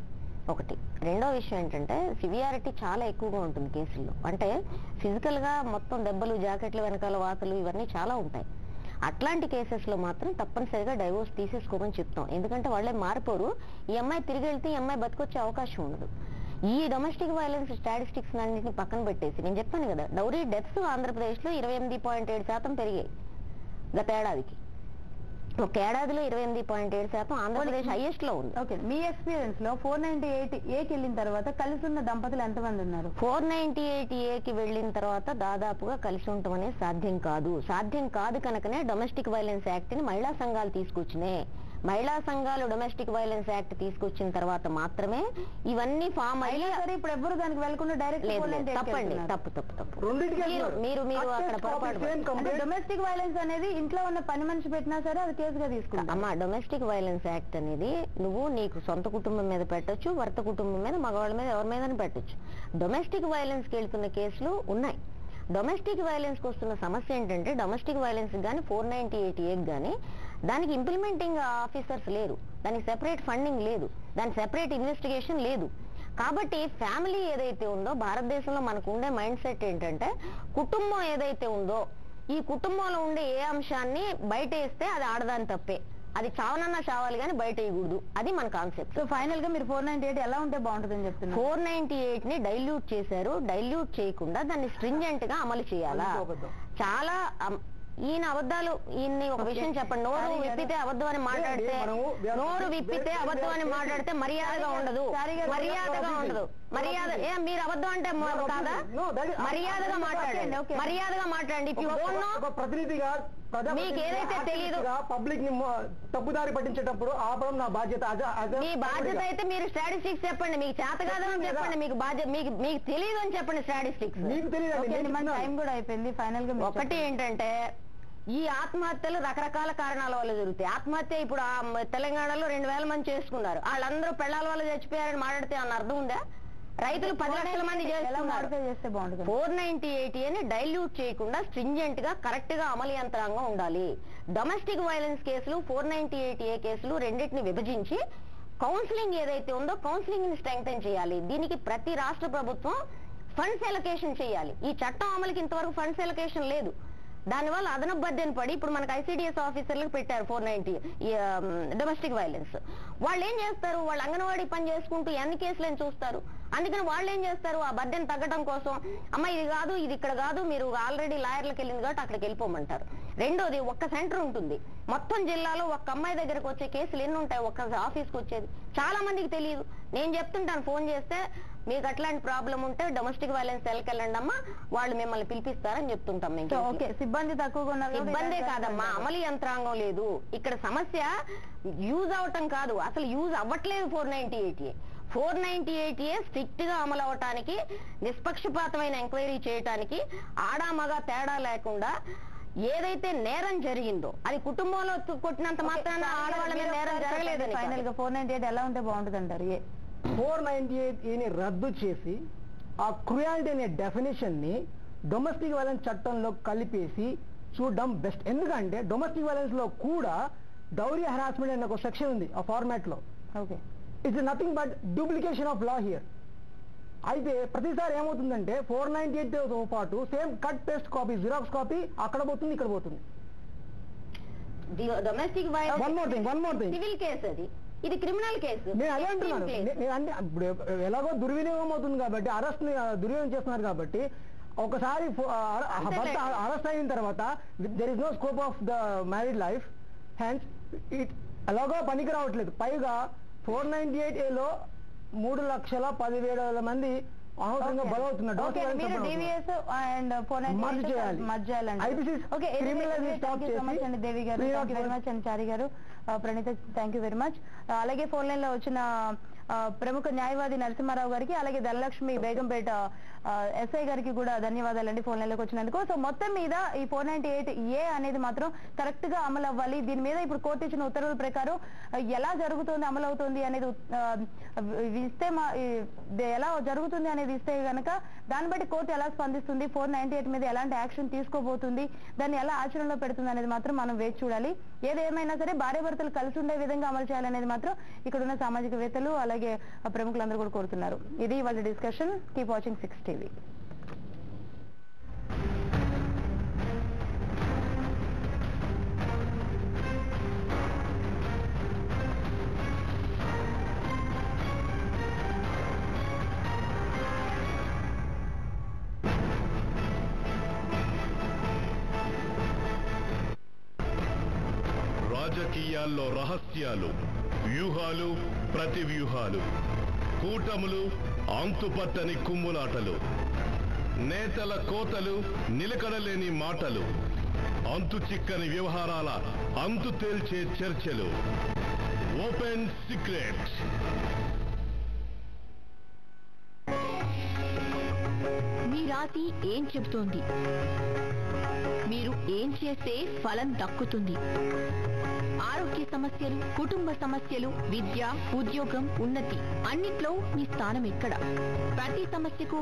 ఒకటి. రెండో విషయం ఏంటంటే సివియారిటీ చాలా ఎక్కువగా ఉంటుంది కేసుల్లో. అంటే ఫిజికల్ గా మొత్తం దెబ్బలు, జాకెట్లు వెనకాల వాతలు ఇవన్నీ చాలా ఉంటాయి. అట్లాంటి కేసెస్ లో మాత్రం తప్పనిసరిగా డైవోర్స్ తీసేసుకోమని చెప్తాం. ఎందుకంటే వాళ్ళే మారిపోరు. ఈ అమ్మాయి తిరిగి వెళ్తే ఈ అమ్మాయి బతికొచ్చే అవకాశం ఉండదు. ఈ డొమెస్టిక్ వైలెన్స్ స్టాటిస్టిక్స్ అన్నింటిని పక్కన పెట్టేసి నేను చెప్పాను కదా, డౌరీ డెత్స్ ఆంధ్రప్రదేశ్లో 28.7% పెరిగాయి గత ఏడాదికి. ఒక ఏడాదిలో 28.7%, ఆంధ్రప్రదేశ్ హైయెస్ట్ లో ఉంది. ఓకే, మీ ఎక్స్పీరియన్స్ లో 498A వెళ్ళిన తర్వాత కలిసి ఉన్న దంపతులు ఎంతమంది ఉన్నారు? 498A వెళ్ళిన తర్వాత దాదాపుగా కలిసి ఉండటం అనేది సాధ్యం కాదు కనుకనే డొమెస్టిక్ వైలెన్స్ యాక్ట్ ని మహిళా సంఘాలు తీసుకొచ్చినాయి. మహిళా సంఘాలు డొమెస్టిక్ వైలెన్స్ యాక్ట్ తీసుకొచ్చిన తర్వాత మాత్రమే ఇవన్నీ ఫామ్ అయ్యి. సరే, ఇప్పుడు ఎవరు దానికి వెళ్ళకుండా డైరెక్ట్ తప్పండి, తప్పు. మీరు అక్కడ పొరపాటు. డొమెస్టిక్ వైలెన్స్ అనేది ఇంట్లో ఉన్న పని మనిషి పెట్టినా సరే అది కేసుగా తీసుకుంటాం. అమ్మా, డొమెస్టిక్ వైలెన్స్ యాక్ట్ అనేది నువ్వు నీకు సొంత కుటుంబం మీద పెట్టొచ్చు, భర్త కుటుంబం మీద, మగవాళ్ళ మీద, ఎవరి మీద పెట్టొచ్చు. డొమెస్టిక్ వైలెన్స్ కి వెళ్తున్న కేసులు ఉన్నాయి. డొమెస్టిక్ వైలెన్స్ కి వస్తున్న సమస్య ఏంటంటే, డొమెస్టిక్ వైలెన్స్ కానీ 498A కానీ దానికి ఇంప్లిమెంటింగ్ ఆఫీసర్స్ లేరు, దానికి సెపరేట్ ఫండింగ్ లేదు, దానికి సెపరేట్ ఇన్వెస్టిగేషన్ లేదు. కాబట్టి ఫ్యామిలీ ఏదైతే ఉందో, భారతదేశంలో మనకు ఉండే మైండ్ సెట్ ఏంటంటే, కుటుంబం ఏదైతే ఉందో ఈ కుటుంబంలో ఉండే ఏ అంశాన్ని బయట వేస్తే అది ఆడదాని తప్పే, అది చావనన్నా చావాలి కానీ బయట వేయకూడదు, అది మన కాన్సెప్ట్. సో ఫైనల్ గా మీరు 498 ఎలా ఉంటే బాగుంటుందని చెప్తున్నారు? 498 ని డైల్యూట్ చేశారు. డైల్యూట్ చేయకుండా దాన్ని స్ట్రింజెంట్ గా అమలు చేయాలా? చాలా ఈయన అబద్ధాలు, ఈయన్ని ఒక విషయం చెప్పండి, నోరు విప్పితే అబద్ధం అని మాట్లాడితే మర్యాదగా ఉండదు. మర్యాద మీరు అబద్ధం అంటే కాదా? మర్యాదగా మాట్లాడండి. ప్రతినిధిగా మీకు ఏదైతే తెలియదు, పబ్లిక్ ని తప్పుదారి పట్టించేటప్పుడు ఆపడం నా బాధ్యత. మీ బాధ్యత అయితే మీరు స్టాటిస్టిక్స్ చెప్పండి. మీకు చేత కాదని చెప్పండి, మీకు బాధ్యత, మీకు తెలియదు అని చెప్పండి స్టాటిస్టిక్స్. మీకు తెలియదు. టైం కూడా అయిపోయింది. ఫైనల్ గా ఒకటి ఏంటంటే, ఈ ఆత్మహత్యలు రకరకాల కారణాల వల్ల జరుగుతాయి. ఆత్మహత్య ఇప్పుడు తెలంగాణలో 2,000 మంది చేసుకున్నారు. వాళ్ళందరూ పెళ్ళాల వల్ల చచ్చిపోయారని మాట్లాడితే అన్న అర్థం ఉందా? రైతులు 10 లక్షల మంది చేస్తున్నారు. 498 అని డైల్యూట్ చేయకుండా స్ట్రింజెంట్ గా కరెక్ట్ గా అమలు యంత్రాంగం ఉండాలి. డొమెస్టిక్ వైలెన్స్ కేసులు 498A కేసులు రెండింటిని విభజించి కౌన్సిలింగ్ ఏదైతే ఉందో కౌన్సిలింగ్ ని స్ట్రెంగ్తెన్ చేయాలి. దీనికి ప్రతి రాష్ట్ర ప్రభుత్వం ఫండ్స్ ఎలకేషన్ చేయాలి. ఈ చట్టం అమలుకి ఇంతవరకు ఫండ్స్ ఎలకేషన్ లేదు. దానివల్ల అదనపు బడ్జెట్ పడి ఇప్పుడు మనకు ICDS ఆఫీసర్లకు పెట్టారు 490 డొమెస్టిక్ వైలెన్స్. వాళ్ళు ఏం చేస్తారు? వాళ్ళు అంగన్వాడీ పని చేసుకుంటూ ఎన్ని కేసులని చూస్తారు. అందుకని వాళ్ళు ఏం చేస్తారు? ఆ బడ్జెట్ తగ్గడం కోసం, అమ్మ ఇది కాదు, ఇది ఇక్కడ కాదు, మీరు ఆల్రెడీ లాయర్లకు వెళ్ళింది కాబట్టి అక్కడికి వెళ్ళిపోమంటారు. రెండోది, ఒక్క సెంటర్ ఉంటుంది మొత్తం జిల్లాలో. ఒక్క అమ్మాయి దగ్గరకు వచ్చే కేసులు ఎన్ని ఉంటాయి ఒక్క ఆఫీస్కి వచ్చేది? చాలా మందికి తెలియదు. నేను చెప్తుంటాను, ఫోన్ చేస్తే మీకు అట్లాంటి ప్రాబ్లం ఉంటే డొమెస్టిక్ వైలెన్స్ సెల్కి వెళ్ళండి అమ్మా, వాళ్ళు మిమ్మల్ని పిలిపిస్తారని చెప్తుంటాం మేము. ఓకే, సిబ్బంది తక్కువగా ఉన్నారు. ఇబ్బందే కాదమ్మా, అమలు యంత్రాంగం లేదు. ఇక్కడ సమస్య యూజ్ అవటం కాదు, అసలు యూజ్ అవ్వట్లేదు 498A. 498A స్ట్రిక్ట్ గా అమలు అవటానికి, నిష్పక్షపాతమైన ఎంక్వైరీ చేయటానికి, ఆడా మగ తేడా లేకుండా ఏదైతే నేరం జరిగిందో అది కుటుంబంలో కొట్టినంత మాత్రాన ఆడవాళ్ళ మీద నేరం జరగలేదని. ఫైనల్ గా 498 ఎలా ఉంటే బాగుంటుంది అంటారు? 498A రద్దు చేసి ఆ క్రుయాలిటీ అనే డెఫినేషన్ ని డొమెస్టిక్ వైలెన్స్ చట్టంలో కలిపేసి చూడడం బెస్ట్. ఎందుకంటే డొమెస్టిక్ వైలెన్స్ లో కూడా డౌరీ హెరాస్మెంట్ అనే ఒక సెక్షన్ ఉంది ఆ ఫార్మాట్ లో. Okay, it's nothing but duplication of law here. అయితే ప్రతిసారి ఏమవుతుందంటే 498తో పాటు same cut paste copy, xerox copy అక్కడ పోతుంది, ఇక్కడ పోతుంది. డొమెస్టిక్ వైలెన్స్ సివిల్ కేసు, అది ఇది క్రిమినల్ కేసు. నేను అదే అంటున్నాను. నేను అంటే ఇప్పుడు ఎలాగో దుర్వినియోగం అవుతుంది కాబట్టి, అరెస్ట్ దుర్వినియోగం చేస్తున్నారు కాబట్టి, ఒకసారి భర్త అరెస్ట్ అయిన తర్వాత there is no scope of the married life, hence it ఎలాగో పనికి రావట్లేదు. పైగా 498Aలో 3,10,000 మంది అనవసరంగా బలవుతున్నారు. Devi garu, thank you very much. And Chari garu, Praneetha, thank you very much. అలాగే ఫోన్ లైన్ లో వచ్చిన ప్రముఖ న్యాయవాది నరసింహారావు గారికి, అలాగే ధనలక్ష్మి బేగంపేట ఎస్ఐ గారికి కూడా ధన్యవాదాలండి ఫోన్ లైన్లోకి వచ్చినందుకు. సో మొత్తం మీద ఈ 498A అనేది మాత్రం కరెక్ట్ గా అమలు అవ్వాలి. దీని మీద ఇప్పుడు కోర్టు ఇచ్చిన ఉత్తర్వుల ప్రకారం ఎలా జరుగుతుంది, అమలు అవుతుంది అనేది ఇస్తే ఎలా జరుగుతుంది అనేది ఇస్తే గనక దాన్ని బట్టి కోర్టు ఎలా స్పందిస్తుంది, 498 మీద ఎలాంటి యాక్షన్ తీసుకోబోతుంది, దాన్ని ఎలా ఆచరణలో పెడుతుంది అనేది మాత్రం మనం వేచి చూడాలి. ఏదేమైనా సరే భార్యాభర్తలు కలిసి ఉండే విధంగా అమలు చేయాలనేది మాత్రం ఇక్కడ ఉన్న సామాజికవేత్తలు అలాగే ప్రముఖులందరూ కూడా కోరుతున్నారు. ఇది వాళ్ళ డిస్కషన్. Keep watching 6 TV. రాజకీయాల్లో రహస్యాలు, వ్యూహాలు, ప్రతి వ్యూహాలు, కూటములు, అంతుపట్టని కుమ్ములాటలు, నేతల కోతలు, నిలకడలేని మాటలు, అంతు చిక్కని వ్యవహారాల అంతు తేల్చే చర్చలు. Open secret. మీ రాశి ఏం చెబుతోంది? మీరు ఏం చేస్తే ఫలం దక్కుతుంది? ఆరోగ్య సమస్యలు, కుటుంబ సమస్యలు, విద్య, ఉద్యోగం, ఉన్నతి అన్నిట్లో మీ స్థానం ఎక్కడ? ప్రతి సమస్యకు